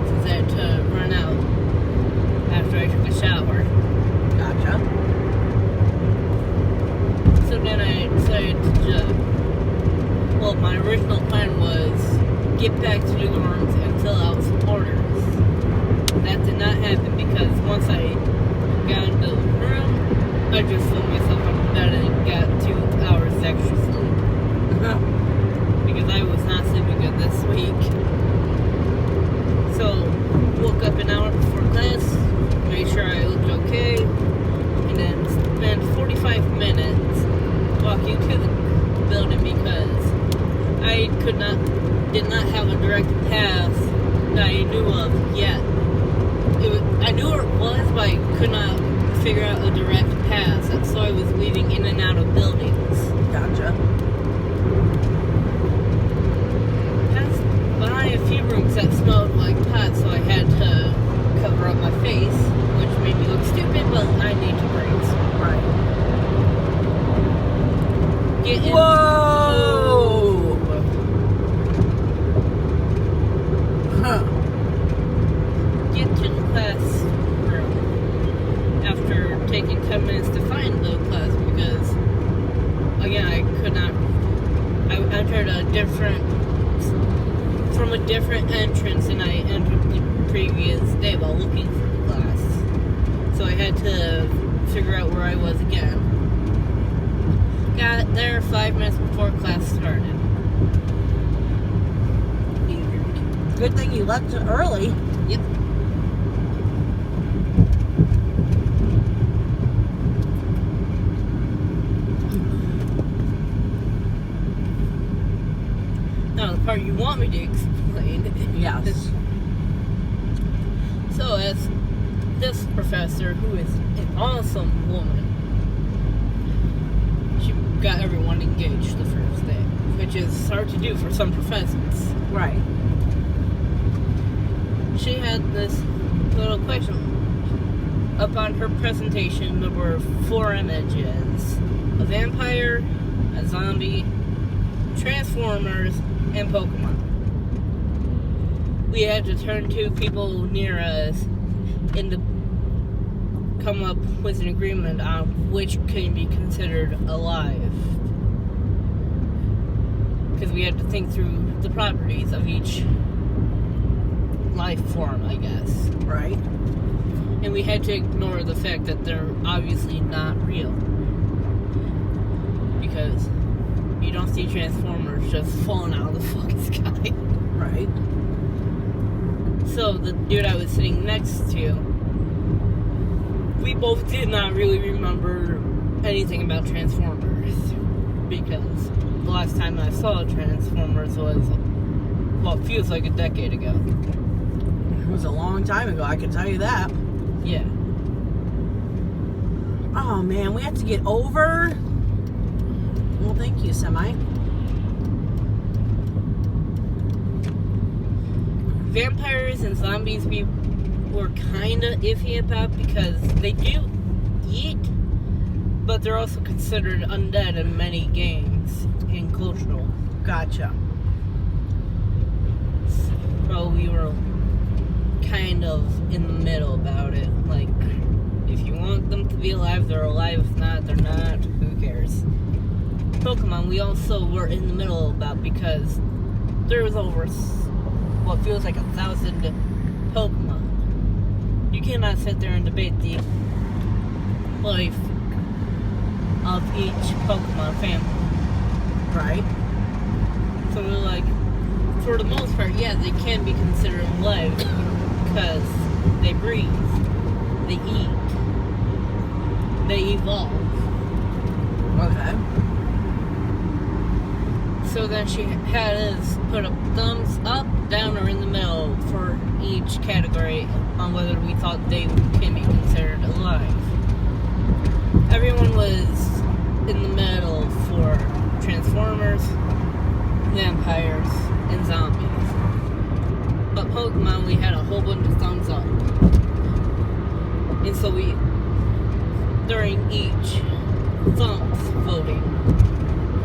since I had to run out after I took a shower. Gotcha. So then I decided to just, well, my original plan was get back to the dorms and fill out some orders. That did not happen because once I got into the room, I just filled myself up with bed and got 2 hours extra sleep. Because I was not sleeping good this week. So, woke up an hour before class, made sure I looked okay, and then spent 45 minutes walking to the building because I did not have a direct path that I knew of yet. I knew where it was, but I could not figure out a direct path, so I was weaving in and out of buildings. Gotcha. Passed by a few rooms that smelled like pot, so I had to cover up my face, which made me look stupid, but I need to breathe. Right. Get in. Whoa! Huh. Get to the classroom after taking 10 minutes to find the class because, again, I entered from a different entrance than I entered the previous day while looking for the class. So I had to figure out where I was again. Got there 5 minutes before class started. Good thing you left early. Yep. Now the part you want me to explain. Yes. So as this professor, who is an awesome woman, she got everyone engaged the first day, which is hard to do for some professors. Right. She had this little question. Up on her presentation, there were 4 images: a vampire, a zombie, Transformers, and Pokemon. We had to turn to people near us in the come up with an agreement on which can be considered alive. Because we had to think through the properties of each life form, I guess. Right. And we had to ignore the fact that they're obviously not real. Because you don't see Transformers just falling out of the fucking sky. Right. So the dude I was sitting next to, we both did not really remember anything about Transformers. Because the last time I saw Transformers was, well, it feels like a decade ago. It was a long time ago, I can tell you that. Yeah. Oh man, we have to get over. Well, thank you, Semi. Vampires and zombies we were kind of iffy about because they do eat, but they're also considered undead in many games and cultural. Gotcha. So we were kind of in the middle about it. Like, if you want them to be alive, they're alive. If not, they're not. Who cares? Pokemon, we also were in the middle about because there was over what feels like 1,000 Pokemon. You cannot sit there and debate the life of each Pokemon family. Right. So we're like, for the most part, yeah, they can be considered alive because they breathe, they eat, they evolve. Okay. So then she had us put a thumbs up, down, or in the middle for each category on whether we thought they can be considered alive. Everyone was in the middle for Transformers, vampires, and zombies. But Pokemon, we had a whole bunch of thumbs up. And so we, during each thumbs voting,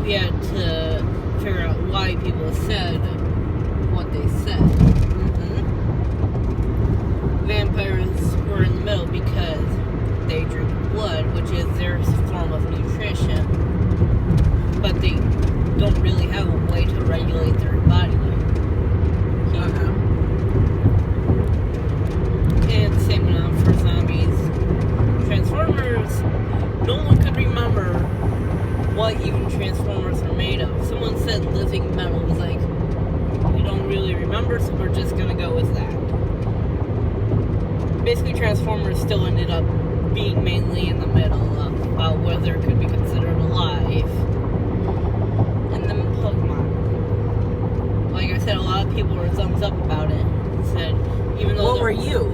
we had to figure out why people said what they said. Vampires were in the middle because they drink blood, which is their form of nutrition, but they don't really have a way to regulate their body heat. Okay. And the same amount for zombies. Transformers, no one could remember what even Transformers are made of. Someone said living metal. Was like, we don't really remember, so we're just gonna go with that. Basically, Transformers still ended up being mainly in the middle about whether it could be considered alive. And then Pokemon. Like I said, a lot of people were thumbs up about it. Said, even though What were you?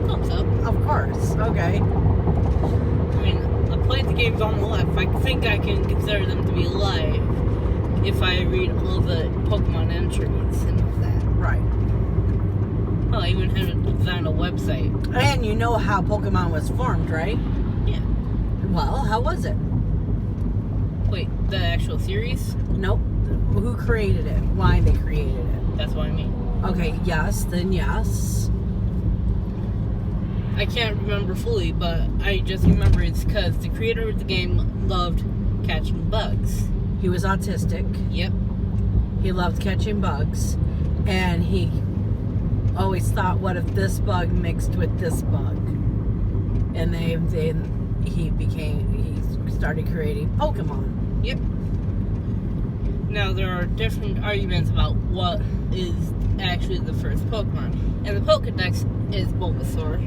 thumbs up. Of course. Okay. I mean, I played the games on the left. I think I can consider them to be alive if I read all the Pokemon entries and all that. Right. Well, I even had to design a website. And you know how Pokemon was formed, right? Yeah. Well, how was it? Wait, the actual series? Nope. Who created it? Why they created it? That's what I mean. Okay, yes, then yes. I can't remember fully, but I just remember it's because the creator of the game loved catching bugs. He was autistic. Yep. He loved catching bugs. And he always thought, what if this bug mixed with this bug? And he started creating Pokemon. Yep. Now, there are different arguments about what is actually the first Pokemon. And the Pokedex is Bulbasaur.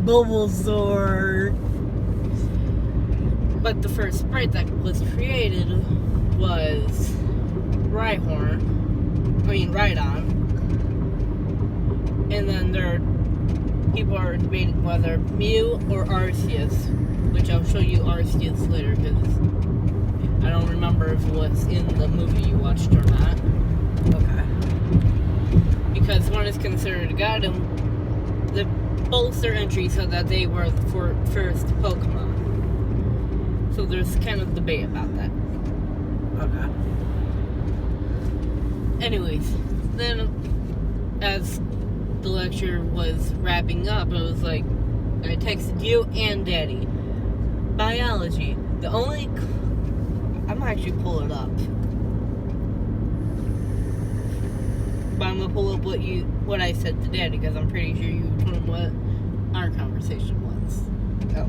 Bulbasaur. But the first sprite that was created was Rhydon. And then people are debating whether Mew or Arceus, which I'll show you Arceus later because I don't remember if it was in the movie you watched or not. Okay. Because one is considered a god, and both their entries said that they were the first Pokemon. So there's kind of debate about that. Okay. Anyways, then as the lecture was wrapping up, it was like I texted you and Daddy. Biology. The only... I'm gonna actually pull it up. But I'm gonna pull up what I said to Daddy, because I'm pretty sure you told him what our conversation was. Oh.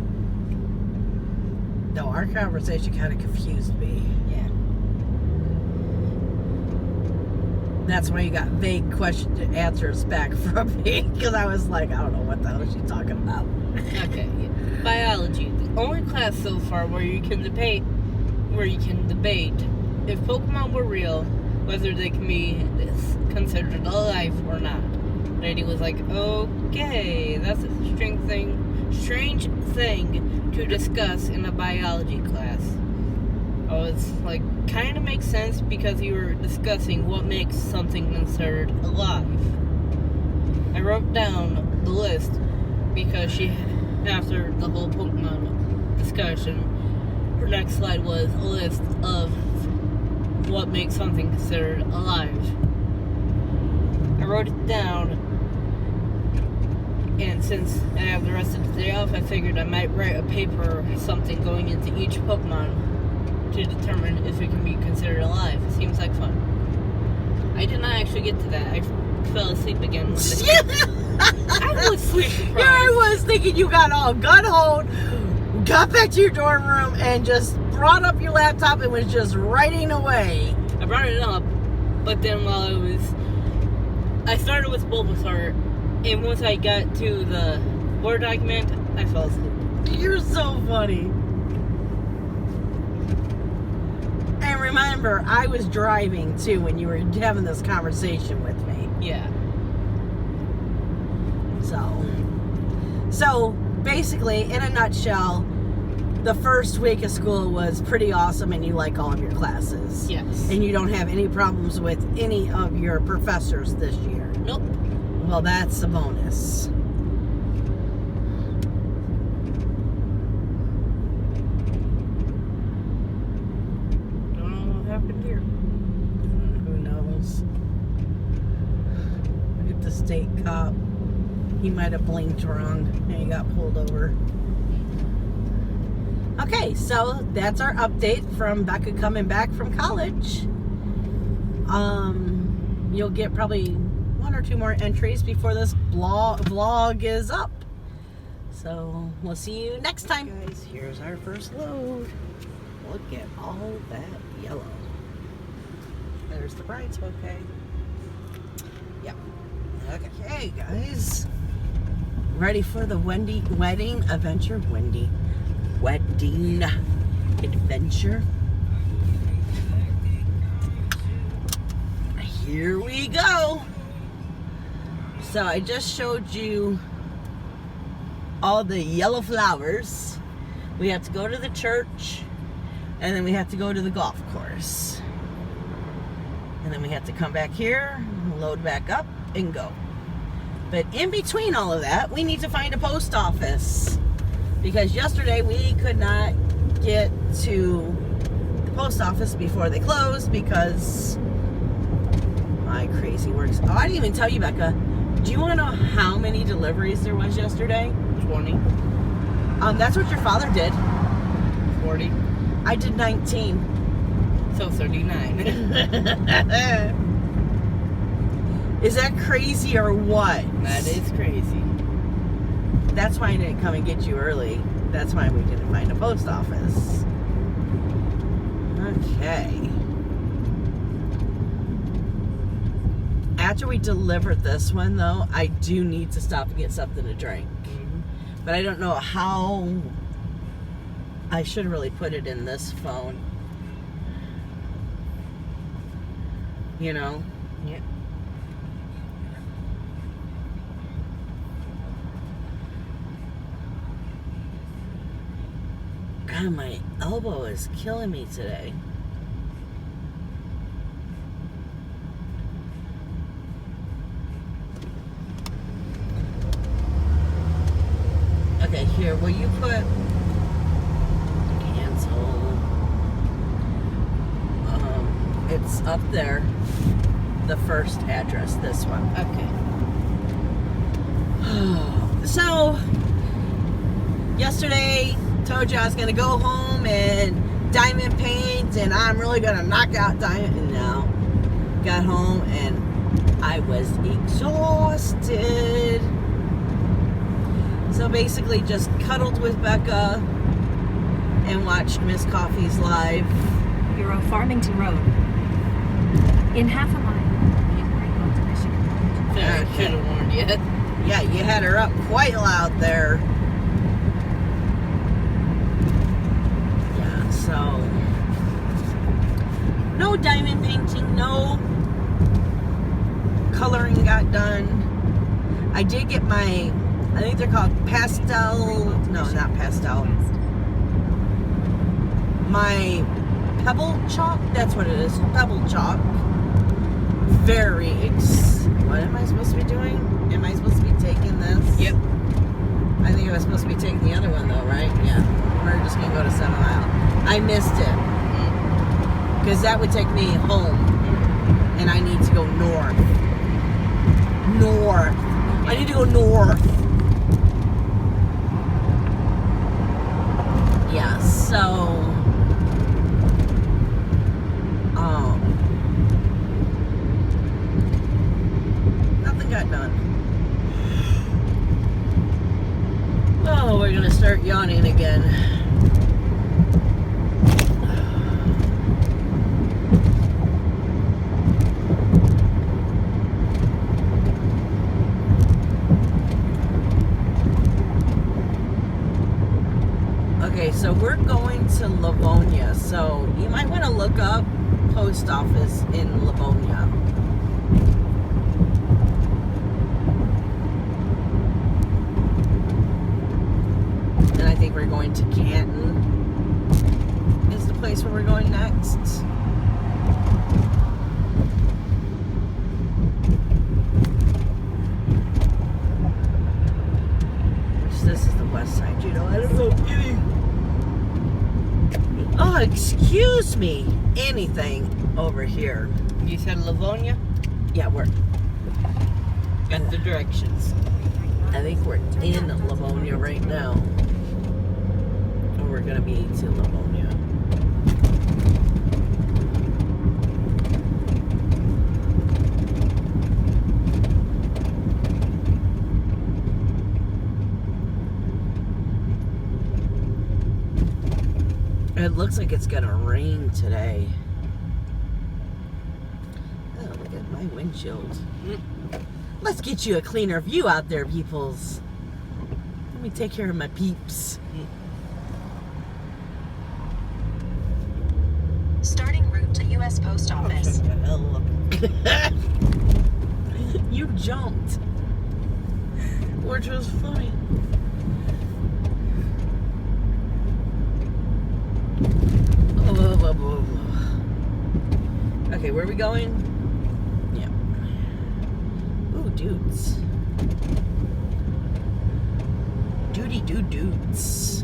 No, our conversation kind of confused me. Yeah. That's why you got vague answers back from me, because I was like, I don't know what the hell is she talking about. Okay. Yeah. Biology. The only class so far where you can debate if Pokemon were real, whether they can be considered alive or not. Daddy was like, okay, that's a strange thing to discuss in a biology class. I was like, kind of makes sense, because you were discussing what makes something considered alive. I wrote down the list because after the whole Pokemon discussion, her next slide was a list of what makes something considered alive. I wrote it down, and since I have the rest of the day off, I figured I might write a paper or something going into each Pokemon to determine if it can be considered alive. It seems like fun. I did not actually get to that. I fell asleep again. I was sleep deprived. Here I was thinking you got all gun-holed, got back to your dorm room, and just brought up your laptop and was just writing away. I brought it up, but then I started with Bulbasaur, and once I got to the Word document, I fell asleep. You're so funny. And remember, I was driving too when you were having this conversation with me. Yeah. So basically, in a nutshell, the first week of school was pretty awesome, and you like all of your classes. Yes. And you don't have any problems with any of your professors this year. Nope. Well, that's a bonus. Don't know what happened here. Who knows? Look at the state cop. He might have blinked wrong and he got pulled over. Okay, so that's our update from Becca coming back from college. You'll get probably 1 or 2 more entries before this vlog is up. So we'll see you next time. Guys, here's our first load. Look at all that yellow. There's the bride's bouquet. Yep. Okay, guys. Ready for the wedding adventure? Wedding adventure. Here we go. So I just showed you all the yellow flowers. We have to go to the church, and then we have to go to the golf course. And then we have to come back here, load back up, and go. But in between all of that, we need to find a post office. Because yesterday we could not get to the post office before they closed because my crazy works. Oh, I didn't even tell you, Becca. Do you want to know how many deliveries there was yesterday? 20. That's what your father did. 40. I did 19. So 39. Is that crazy or what? That is crazy. That's why I didn't come and get you early. That's why we didn't find a post office. Okay. After we deliver this one, though, I do need to stop and get something to drink. Mm-hmm. But I don't know how. I should really put it in this phone. You know? Yeah. God, my elbow is killing me today. Okay, here, will you put cancel? It's up there, the first address, this one. Okay. So, Yesterday, told you I was going to go home and diamond paint, and I'm really going to knock out diamond. And now, got home and I was exhausted. So basically just cuddled with Becca and watched Miss Coffee's live. You're on Farmington Road. In half a mile, go to Michigan. I should have warned you. Yeah, you had her up quite loud there. Yeah, so no diamond painting, no coloring got done. I did get my, I think they're called pastel, no, not pastel. My pebble chalk, that's what it is, pebble chalk. What am I supposed to be doing? Am I supposed to be taking this? Yep. I think I was supposed to be taking the other one though, right? Yeah. We're just going to go to 7 Mile. I missed it. Because that would take me home. And I need to go north. North. I need to go north. Yeah, so... nothing got done. Oh, we're gonna start yawning again. Okay, so we're going to Livonia, so you might want to look up post office in Livonia. And I think we're going to Canton is the place where we're going next. Which this is the west side, you know. I don't know. Oh, excuse me. Anything over here. You said Livonia? Yeah, we're. Got the directions. I think we're in Livonia right now. Or we're gonna be to Livonia. It looks like it's gonna rain today. Oh, look at my windshield. Let's get you a cleaner view out there, peoples. Let me take care of my peeps. Starting route to U.S. Post Office. You jumped. Which was funny. Okay, where are we going? Yeah. Ooh, dudes. Dudes.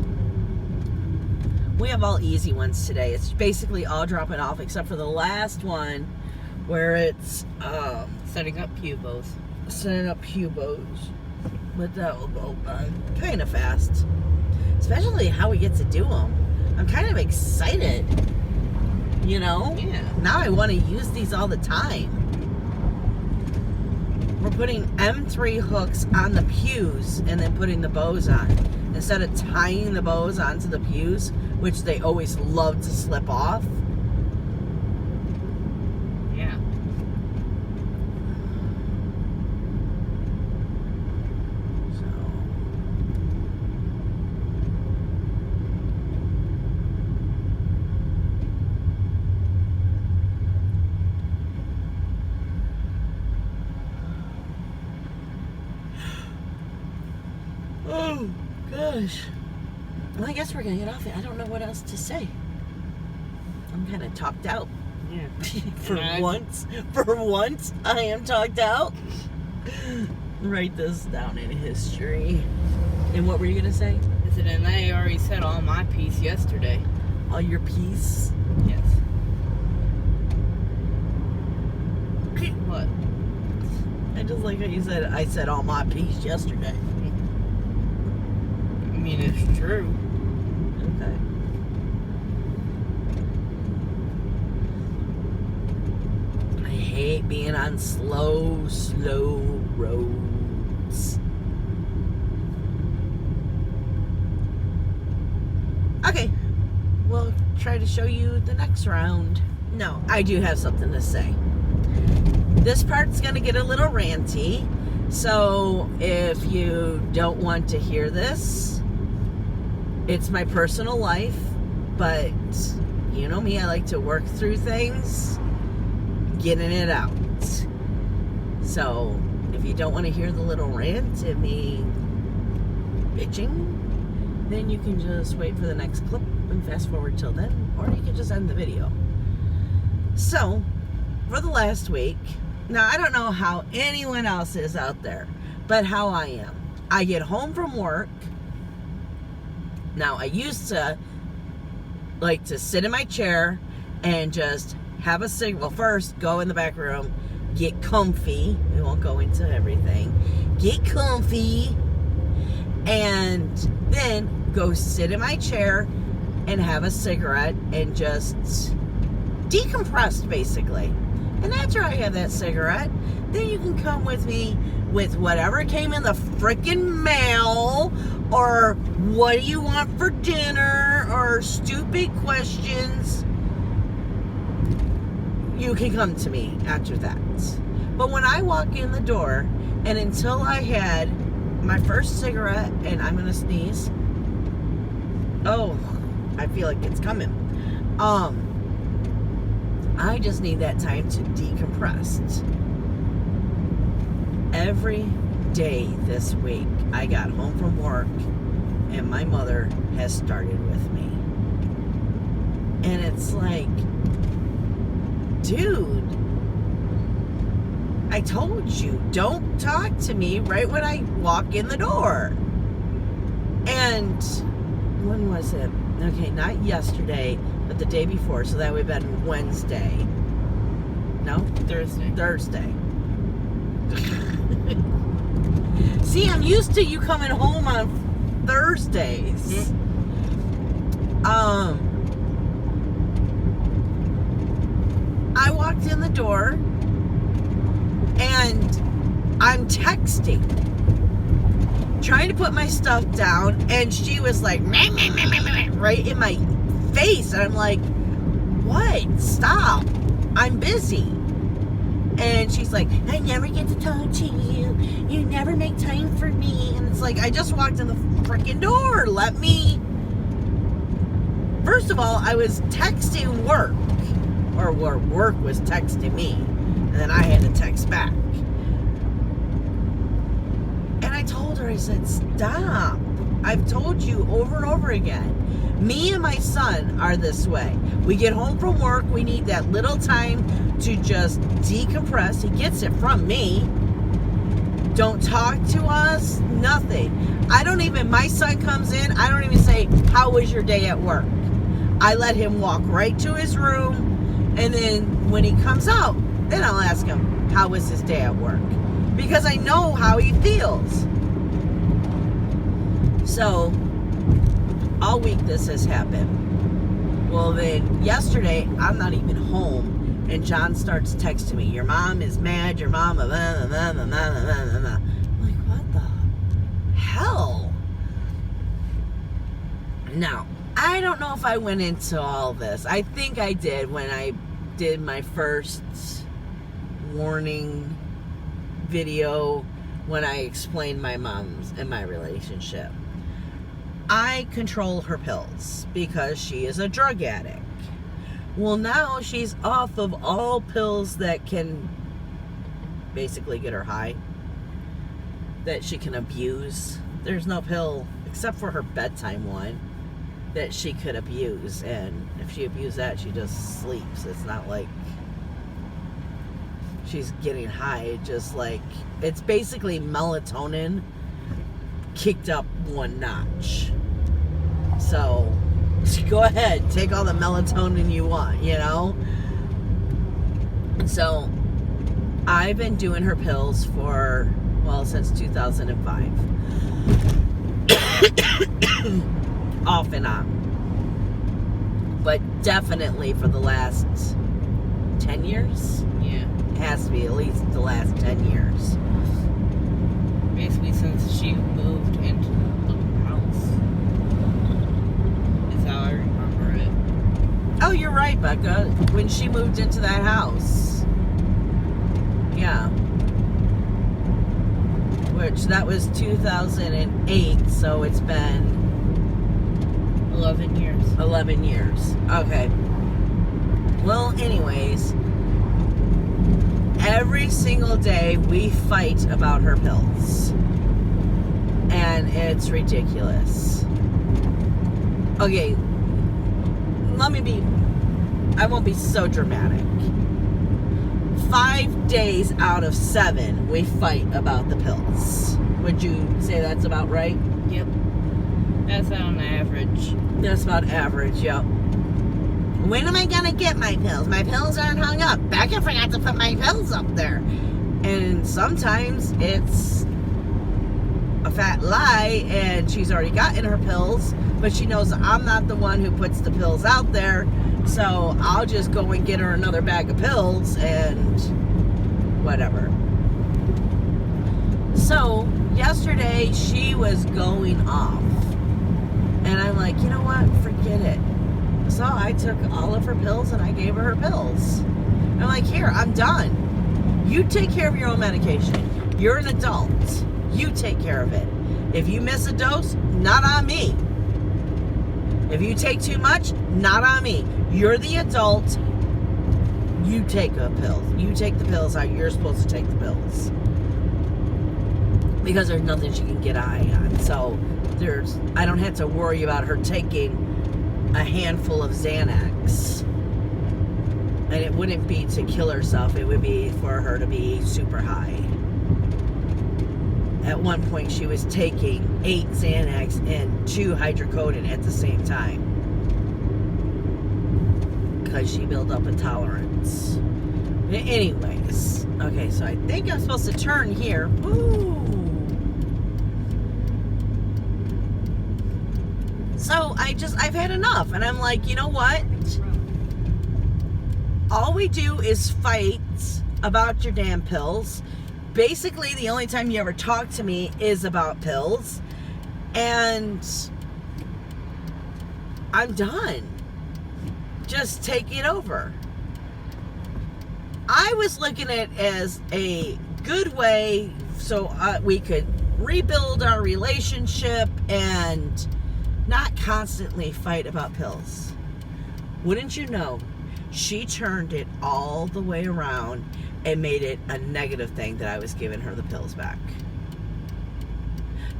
We have all easy ones today. It's basically all dropping off except for the last one where it's Setting up Pubos. setting up Hubos. But that will go by kind of fast. Especially how we get to do them. I'm kind of excited. You know? Yeah. Now I want to use these all the time. We're putting M3 hooks on the pews and then putting the bows on. Instead of tying the bows onto the pews, which they always love to slip off. Yeah. So. Oh, gosh. Well, I guess we're going to get off it. I don't know what else to say. I'm kind of talked out. Yeah. For once, I am talked out. Write this down in history. And what were you going to say? I said, and I already said all my piece yesterday. All your piece? Yes. What? I just like how you said, I said all my piece yesterday. I mean, It's true. Okay. I hate being on slow roads. Okay, we'll try to show you the next round. No, I do have something to say. This part's going to get a little ranty, so if you don't want to hear this, it's my personal life, but you know me, I like to work through things, getting it out. So if you don't want to hear the little rant of me bitching, then you can just wait for the next clip and fast forward till then, or you can just end the video. So, for the last week, now I don't know how anyone else is out there, but how I am. I get home from work. Now, I used to like to sit in my chair and just have a cigarette. Well, first, go in the back room, get comfy. We won't go into everything. Get comfy. And then go sit in my chair and have a cigarette and just decompress, basically. And after I have that cigarette, then you can come with me with whatever came in the frickin' mail, or what do you want for dinner, or stupid questions. You can come to me after that. But when I walk in the door, and until I had my first cigarette, and I'm gonna sneeze. Oh, I feel like it's coming. I just need that time to decompress. Every day this week, I got home from work, and my mother has started with me. And it's like, dude, I told you, don't talk to me right when I walk in the door. And when was it? Okay, not yesterday, but the day before, so that would have been Wednesday. No? Thursday. See, I'm used to you coming home on Thursdays. I walked in the door and I'm texting, trying to put my stuff down, and she was like, meh, meh, meh, meh, meh, right in my face, and I'm like, what? Stop. I'm busy. And she's like, I never get to talk to you. You never make time for me. And it's like, I just walked in the freaking door. Let me. First of all, I was texting work, or work was texting me, and then I had to text back. And I told her, I said, stop. I've told you over and over again. Me and my son are this way. We get home from work, we need that little time to just decompress. He gets it from me. Don't talk to us, nothing. My son comes in, I don't even say, how was your day at work? I let him walk right to his room, and then when he comes out, then I'll ask him, how was his day at work? Because I know how he feels. So, all week this has happened. Well, then yesterday, I'm not even home, and John starts texting me, your mom is mad, your mom, blah, blah, blah, blah, blah, blah, blah. I'm like, what the hell? Now, I don't know if I went into all this. I think I did when I did my first warning video when I explained my mom's and my relationship. I control her pills because she is a drug addict. Well, now she's off of all pills that can basically get her high, that she can abuse. There's no pill, except for her bedtime one, that she could abuse. And if she abused that, she just sleeps. It's not like she's getting high. Just like, it's basically melatonin kicked up one notch. So go ahead, take all the melatonin you want, you know. So I've been doing her pills for, well, since 2005. off and on. But definitely for the last 10 years. Yeah. It has to be at least the last 10 years. Basically since she moved into the house. Is how I remember it. Oh, you're right, Becca. When she moved into that house. Yeah. Which, that was 2008, so it's been 11 years. 11 years. Okay. Well, anyways, every single day we fight about her pills. And it's ridiculous. Okay, I won't be so dramatic. 5 days out of 7, we fight about the pills. Would you say that's about right? Yep. That's on average. That's about average, yep. When am I gonna get my pills? My pills aren't hung up. Becca forgot to put my pills up there. And sometimes it's a fat lie and she's already gotten her pills, but she knows I'm not the one who puts the pills out there, so I'll just go and get her another bag of pills and whatever. So yesterday she was going off and I'm like, you know what, forget it. So I took all of her pills and I gave her pills. I'm like, here, I'm done. You take care of your own medication. You're an adult. You take care of it. If you miss a dose, not on me. If you take too much, not on me. You're the adult. You take a pill. You take the pills how you're supposed to take the pills. Because there's nothing she can get a high on. So I don't have to worry about her taking a handful of Xanax. And it wouldn't be to kill herself. It would be for her to be super high. At one point, she was taking 8 Xanax and 2 hydrocodone at the same time. Because she built up a tolerance. Anyways. Okay, so I think I'm supposed to turn here. Woo! So I've had enough. And I'm like, you know what? All we do is fight about your damn pills. Basically, the only time you ever talk to me is about pills. And I'm done. Just take it over. I was looking at it as a good way so we could rebuild our relationship and not constantly fight about pills. Wouldn't you know, she turned it all the way around and made it a negative thing that I was giving her the pills back.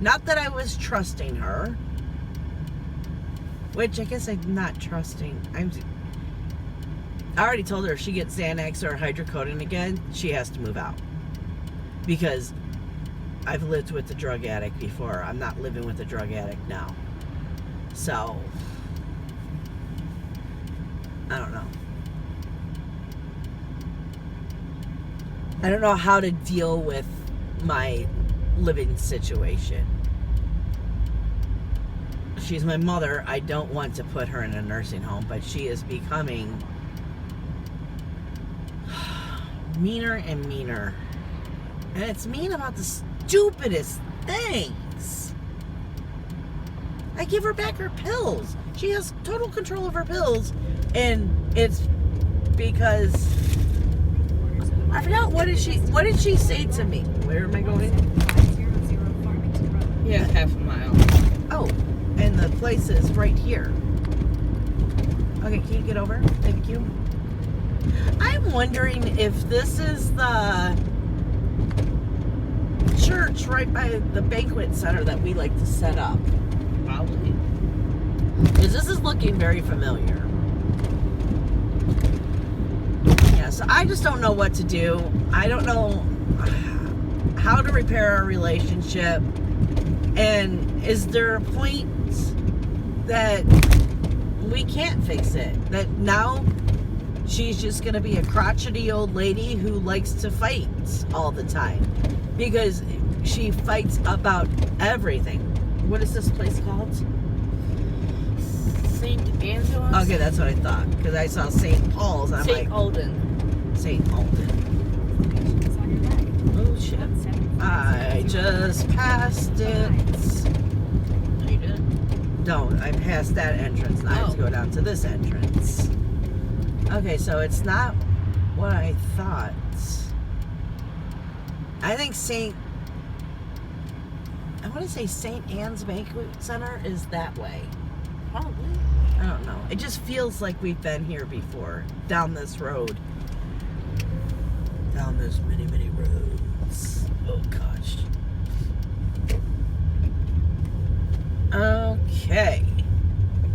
Not that I was trusting her, which I guess I'm not trusting. I already told her if she gets Xanax or hydrocodone again, she has to move out. Because I've lived with a drug addict before. I'm not living with a drug addict now. So, I don't know. I don't know how to deal with my living situation. She's my mother. I don't want to put her in a nursing home, but she is becoming meaner and meaner. And it's mean about the stupidest things. I give her back her pills. She has total control of her pills, and it's because I forgot what did she say to me? Where am I going? Yeah, half a mile. Oh, and the place is right here. Okay, can you get over? Thank you. I'm wondering if this is the church right by the banquet center that we like to set up. Probably. Because this is looking very familiar. Yeah, so I just don't know what to do. I don't know how to repair our relationship. And is there a point that we can't fix it? That now she's just going to be a crotchety old lady who likes to fight all the time? Because she fights about everything. What is this place called? St. Anselm's? Okay, that's what I thought. Because I saw St. Paul's. And I'm St. like, Alden. St. Alden. It's on your right. Oh, shit. I just passed it. No, you didn't. No, I passed that entrance. Now I have to Oh. go down to this entrance. Okay, so it's not what I thought. I think I want to say St. Anne's Banquet Center is that way. Probably. I don't know. It just feels like we've been here before. Down this road. Down those many, many roads. Oh, gosh. Okay.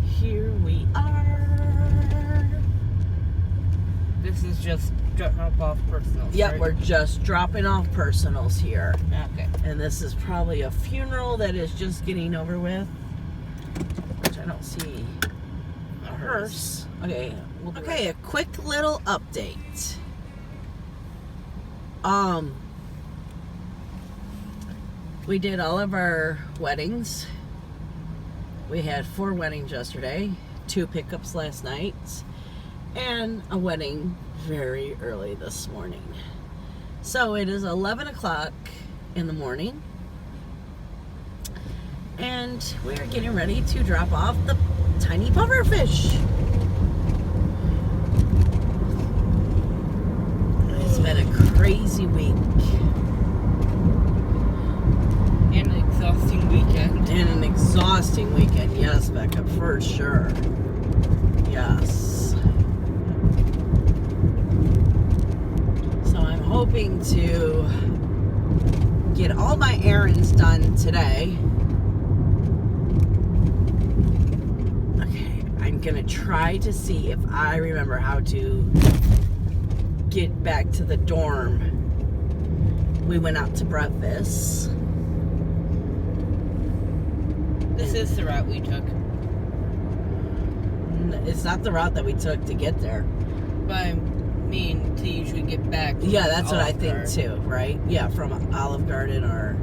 Here we are. This is just drop off personal. Yep, right? we're just dropping off personals here. Okay. And this is probably a funeral that is just getting over with. Which I don't see a hearse. Okay. Okay, a quick little update. We did all of our weddings. We had 4 weddings yesterday, 2 pickups last night, and a wedding very early this morning. So it is 11 o'clock in the morning, and we are getting ready to drop off the tiny pufferfish. It's been a crazy week. And an exhausting weekend. And an exhausting weekend, yes, Becca, for sure. Yes. So I'm hoping to get all my errands done today. Okay, I'm gonna try to see if I remember how to get back to the dorm. We went out to breakfast. This is the route we took. It's not the route that we took to get there. But I mean, to usually get back. Yeah, that's what I Olive think Garden. too, right? Yeah, from Olive Garden or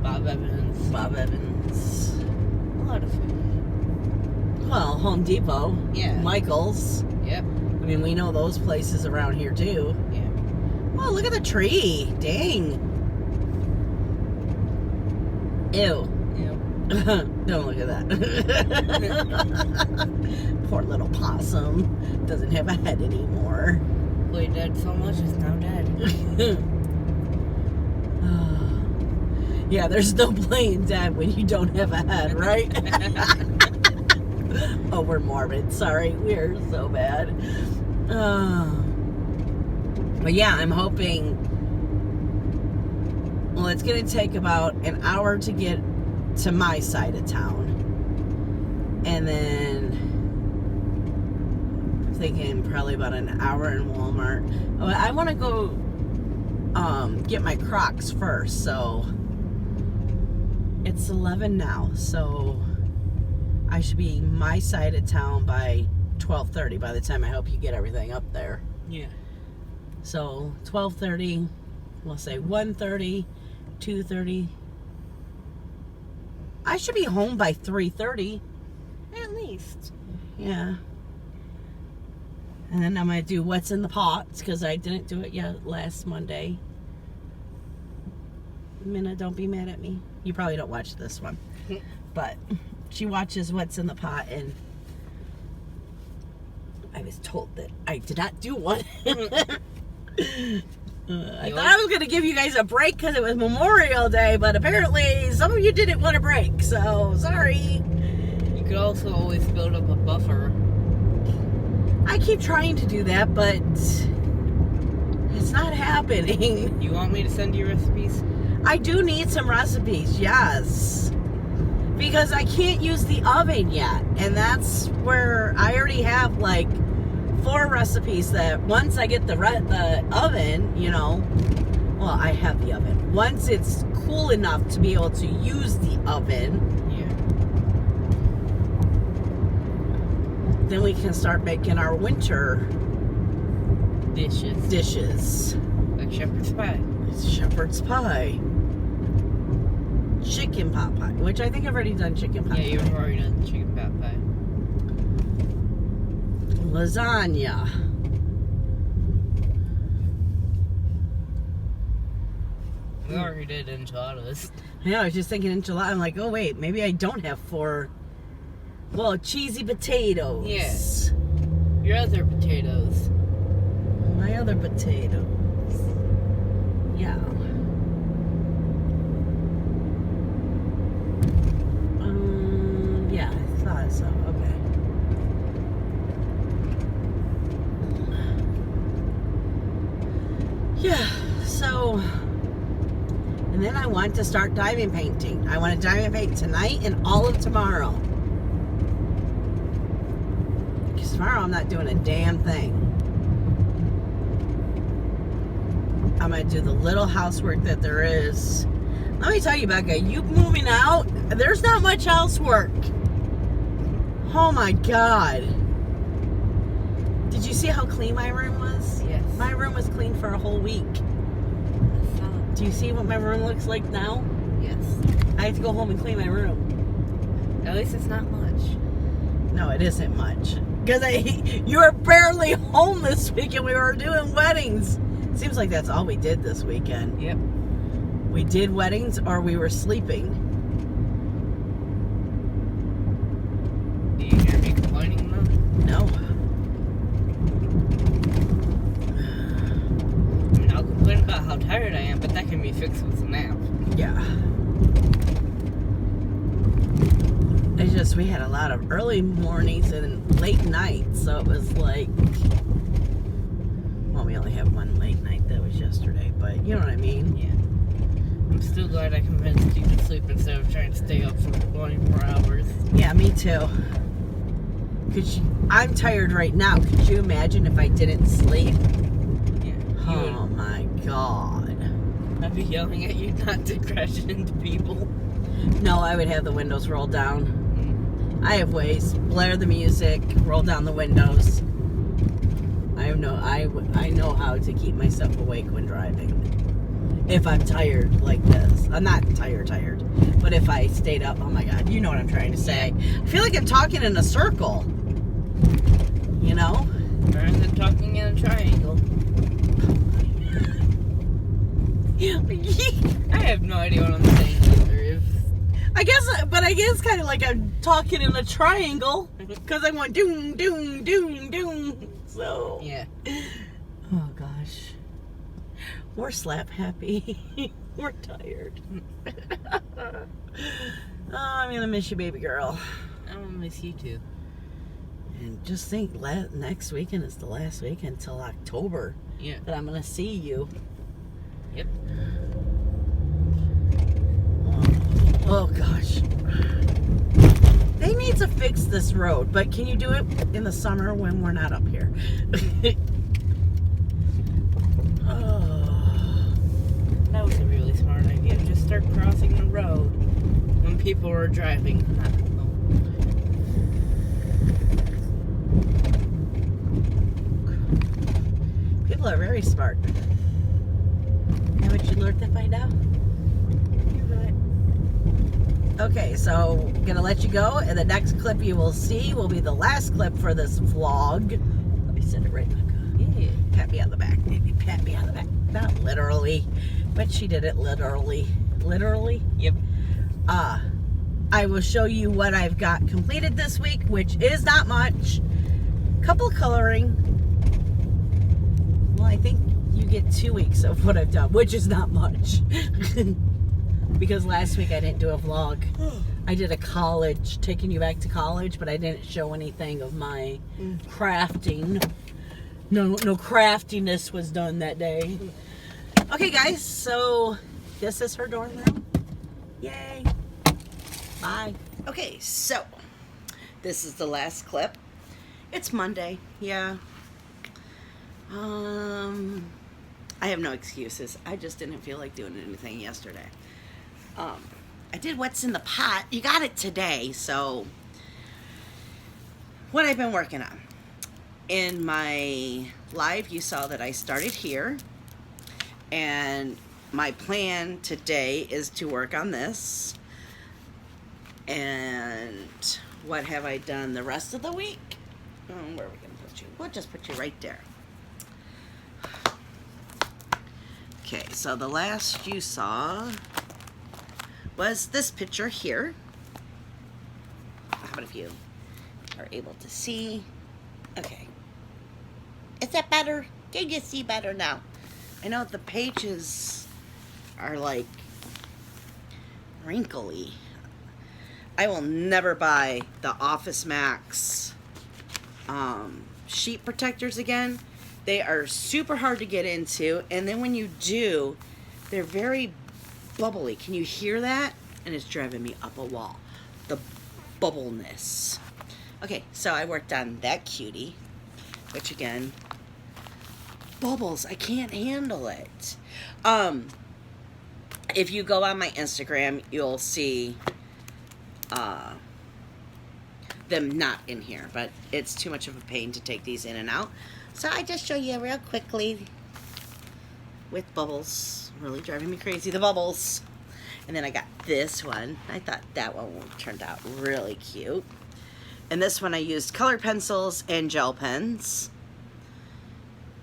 Bob Evans. Bob Evans. A lot of food. Well, Home Depot. Yeah. Michael's. Yep. I mean, we know those places around here too. Yeah. Oh, look at the tree. Dang. Ew. Yep. Don't look at that. Poor little possum. Doesn't have a head anymore. Played dead so much, it's now dead. Yeah, there's no playing dead when you don't have a head, right? Oh, we're morbid. Sorry, we're so bad. But yeah, I'm hoping. Well, it's going to take about an hour to get to my side of town. And then I'm thinking probably about an hour in Walmart. Oh, I want to go get my Crocs first. So it's 11 now. So I should be my side of town by 12:30 by the time I hope you get everything up there. Yeah. So 12:30, we'll say 1:30, 2:30. I should be home by 3:30. At least. Yeah. And then I'm going to do what's in the pots because I didn't do it yet last Monday. Minna, don't be mad at me. You probably don't watch this one. But she watches what's in the pot, and I was told that I did not do one. I thought I was going to give you guys a break because it was Memorial Day, but apparently some of you didn't want a break, so sorry. You could also always build up a buffer. I keep trying to do that, but it's not happening. You want me to send you recipes? I do need some recipes, yes. Because I can't use the oven yet. And that's where I already have like 4 recipes that once I get the oven, you know, well, I have the oven. Once it's cool enough to be able to use the oven, Yeah. then we can start making our winter dishes. Like shepherd's pie. It's shepherd's pie. Chicken pot pie, which I think I've already done chicken pot Yeah, pie. you've already done chicken pot pie. lasagna. We already did enchiladas. Yeah, I was just thinking enchilada. I'm like, oh wait, maybe I don't have 4. Well, cheesy potatoes. Yes. Your other potatoes. My other potatoes. Yeah. Yeah, I thought so. Okay. Yeah, so, and then I want to start diamond painting. I want to diamond paint tonight and all of tomorrow. Because tomorrow I'm not doing a damn thing. I'm going to do the little housework that there is. Let me tell you, Becca, you moving out, there's not much housework. Oh my God. Did you see how clean my room was? Yes. My room was clean for a whole week. Do you see what my room looks like now? Yes. I have to go home and clean my room. At least it's not much. No, it isn't much. Because you were barely home this weekend. We were doing weddings. Seems like that's all we did this weekend. Yep. We did weddings or we were sleeping. Do you hear me complaining, Mom? No. I mean, I'll complain about how tired I am, but that can be fixed with a nap. Yeah. It's just we had a lot of early mornings and late nights, so it was like, well, we only have one late night. That was yesterday, but you know what I mean? Yeah. I'm still glad I convinced you to sleep instead of trying to stay up for 24 hours. Yeah, me too. I'm tired right now. Could you imagine if I didn't sleep? Yeah. Oh my God. I'd be yelling at you not to crash into people. No, I would have the windows rolled down. I have ways. Blare the music, roll down the windows. I know how to keep myself awake when driving. If I'm tired like this. I'm not tired. But if I stayed up, oh my God, you know what I'm trying to say. I feel like I'm talking in a circle. You know? Rather than talking in a triangle. I have no idea what I'm saying either. I guess kind of like I'm talking in a triangle. Because I went doom, doom, doom, doom. So. Yeah. Oh gosh. We're slap happy. We're tired. Oh, I'm gonna miss you, baby girl. I'm gonna miss you too. And just think, next weekend is the last weekend until October. Yeah. That I'm gonna see you. Yep. Oh gosh. They need to fix this road, but can you do it in the summer when we're not up here? Oh. That was a really smart idea. Just start crossing the road when people are driving. People are very smart. Haven't you learned that by now? You're right. Okay, so I'm gonna let you go, and the next clip you will see will be the last clip for this vlog. Let me set it right back up. Yeah. Pat me on the back. Pat me on the back. Not literally, but she did it literally. Literally? Yep. I will show you what I've got completed this week, which is not much. Couple coloring. Well, I think you get 2 weeks of what I've done, which is not much. Because last week I didn't do a vlog. I did a college, taking you back to college, but I didn't show anything of my crafting. No craftiness was done that day. Okay, guys, so this is her dorm room. Yay. Bye. Okay, so this is the last clip. It's Monday, yeah. I have no excuses. I just didn't feel like doing anything yesterday. I did what's in the pot. You got it today, so what I've been working on. In my live, you saw that I started here, and my plan today is to work on this. And what have I done the rest of the week? Where are we going to put put you? We'll just put you right there. Okay, so the last you saw was this picture here. How about if you are able to see? Okay. Is that better? Can you see better now? I know the pages are like wrinkly. I will never buy the Office Max sheet protectors again. They are super hard to get into, and then when you do, they're very bubbly. Can you hear that? And it's driving me up a wall. The bubbleness. Okay, so I worked on that cutie, which again, bubbles. I can't handle it. If you go on my Instagram, you'll see them not in here, but it's too much of a pain to take these in and out. So I just show you real quickly with bubbles. Really driving me crazy, the bubbles. And then I got this one. I thought that one turned out really cute. And this one I used colored pencils and gel pens.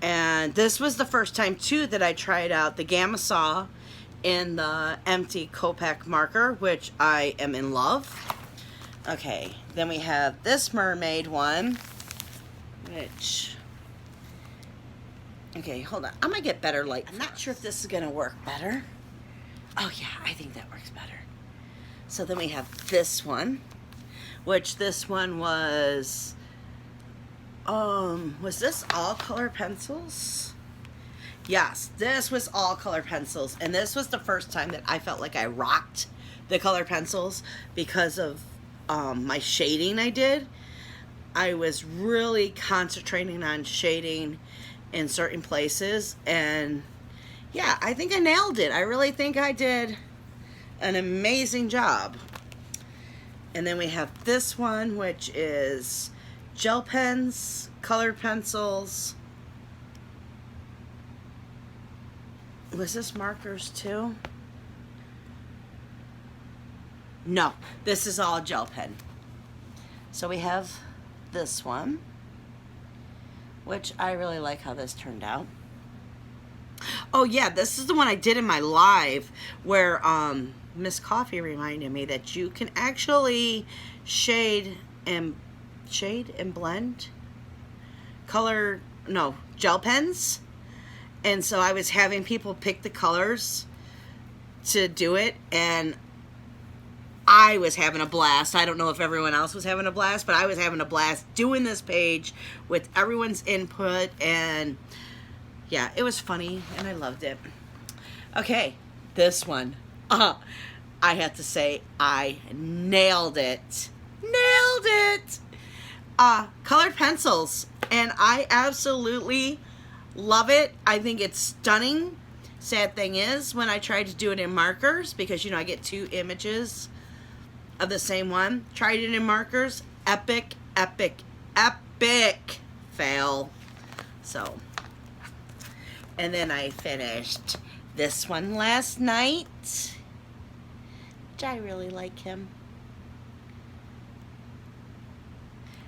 And this was the first time too that I tried out the Gamma Saw in the empty Copic marker, which I am in love. Okay, then we have this mermaid one, which, okay, hold on. I'm gonna get better light. I'm not sure if this is gonna work better. Oh yeah, I think that works better. So then we have this one, which this one was this all color pencils? Yes, this was all color pencils, and this was the first time that I felt like I rocked the color pencils because of my shading I did. I was really concentrating on shading in certain places, and yeah, I think I nailed it. I really think I did an amazing job. And then we have this one, which is gel pens, colored pencils. Was this markers too? No, this is all gel pen. So we have this one, which I really like how this turned out. Oh yeah, this is the one I did in my live where Miss Coffee reminded me that you can actually shade and blend gel pens. And so I was having people pick the colors to do it, and I was having a blast. I don't know if everyone else was having a blast, but I was having a blast doing this page with everyone's input, and yeah, it was funny, and I loved it. Okay, this one. I have to say, I nailed it. Nailed it! Colored pencils, and I absolutely love it. I think it's stunning. Sad thing is, when I tried to do it in markers, because, you know, I get 2 images of the same one. Tried it in markers. Epic, epic, epic fail. So, and then I finished this one last night, which I really like him.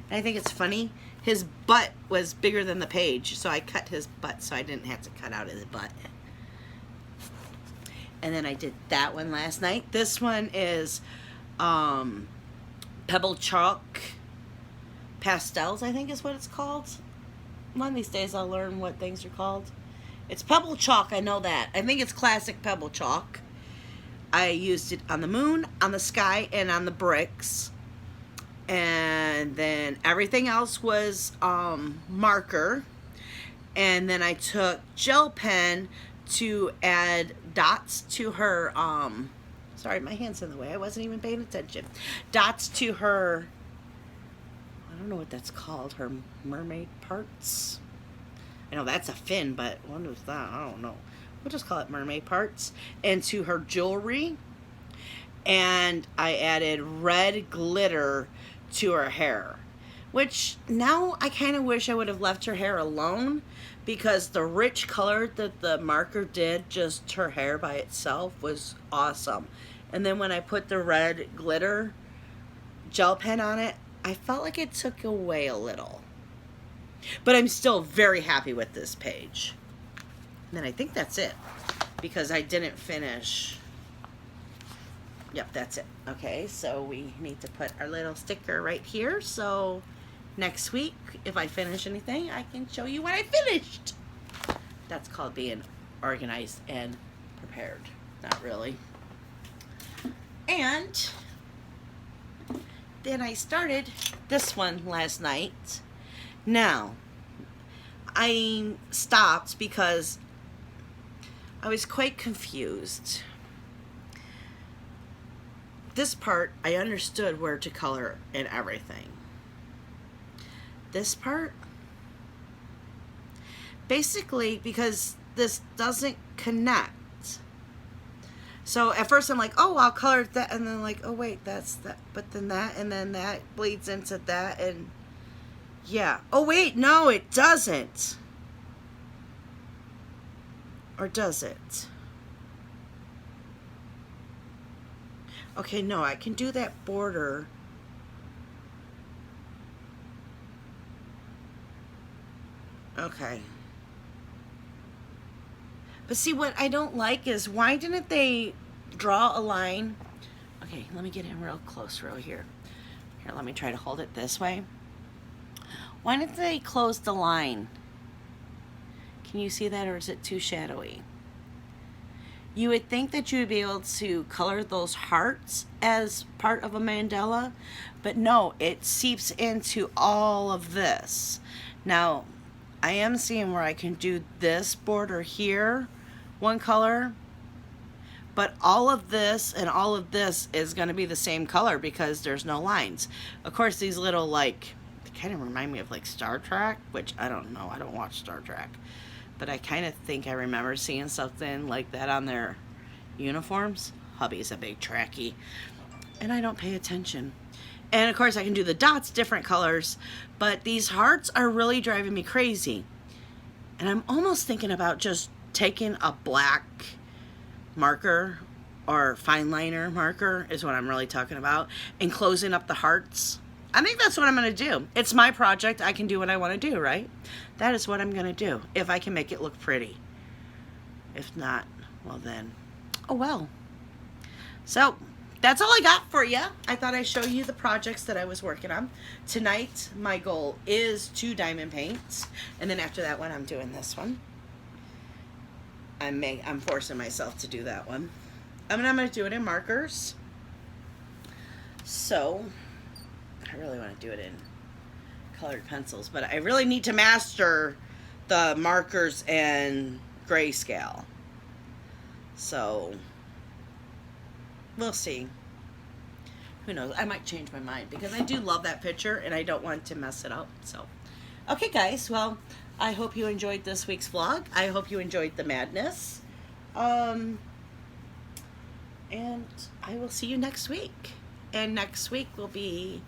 And I think it's funny. His butt was bigger than the page, so I cut his butt so I didn't have to cut out his butt. And then I did that one last night. This one is Pebble Chalk Pastels, I think is what it's called. One of these days I'll learn what things are called. It's Pebble Chalk, I know that. I think it's classic Pebble Chalk. I used it on the moon, on the sky, and on the bricks. And then everything else was marker. And then I took gel pen to add dots to her, sorry, my hand's in the way, I wasn't even paying attention. Dots to her, I don't know what that's called, her mermaid parts. I know that's a fin, but what is that? I don't know. We'll just call it mermaid parts. And to her jewelry. And I added red glitter to her hair, which now I kind of wish I would have left her hair alone, because the rich color that the marker did, just her hair by itself, was awesome. And then when I put the red glitter gel pen on it, I felt like it took away a little. But I'm still very happy with this page. And then I think that's it, because I didn't finish. Yep, that's it. Okay, so we need to put our little sticker right here. So next week, if I finish anything, I can show you what I finished. That's called being organized and prepared. Not really. And then I started this one last night. Now, I stopped because I was quite confused. This part, I understood where to color and everything. This part, basically, because this doesn't connect. So at first I'm like, oh, I'll color that, and then like, oh wait, that's that, but then that, and then that bleeds into that, and yeah. Oh wait, no, it doesn't. Or does it? Okay, no, I can do that border. Okay. But see, what I don't like is, why didn't they draw a line? Okay, let me get in real close, real here. Here, let me try to hold it this way. Why didn't they close the line? Can you see that, or is it too shadowy? You would think that you would be able to color those hearts as part of a mandala, but no, it seeps into all of this. Now, I am seeing where I can do this border here, one color, but all of this and all of this is going to be the same color because there's no lines. Of course, these little, like, they kind of remind me of like Star Trek, which I don't know, I don't watch Star Trek. But I kind of think I remember seeing something like that on their uniforms. Hubby's a big Trekkie, and I don't pay attention. And of course I can do the dots different colors, but these hearts are really driving me crazy. And I'm almost thinking about just taking a black marker, or fine liner marker is what I'm really talking about, and closing up the hearts. I think that's what I'm going to do. It's my project. I can do what I want to do, right? That is what I'm going to do, if I can make it look pretty. If not, well then, oh well. So, that's all I got for you. I thought I'd show you the projects that I was working on. Tonight, my goal is 2 diamond paints. And then after that one, I'm doing this one. I'm forcing myself to do that one. I'm going to do it in markers. So, I really want to do it in colored pencils, but I really need to master the markers and grayscale. So, we'll see. Who knows? I might change my mind because I do love that picture and I don't want to mess it up. So, okay guys, well, I hope you enjoyed this week's vlog. I hope you enjoyed the madness. And I will see you next week. And next week will be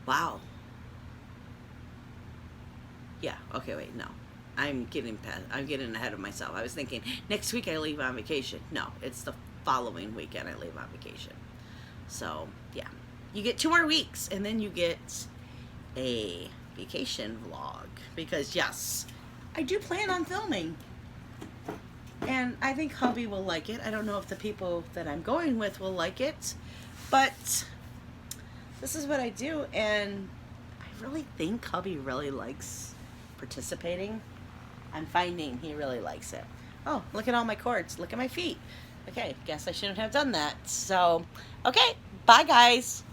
wow. Yeah, okay, wait, no. I'm getting ahead of myself. I was thinking next week I leave on vacation. No, it's the following weekend I leave on vacation. So, yeah. You get 2 more weeks and then you get a vacation vlog, because yes, I do plan on filming. And I think hubby will like it. I don't know if the people that I'm going with will like it, but this is what I do, and I really think hubby really likes participating. I'm finding he really likes it. Oh, look at all my cords. Look at my feet. Okay, guess I shouldn't have done that. So, okay, bye guys.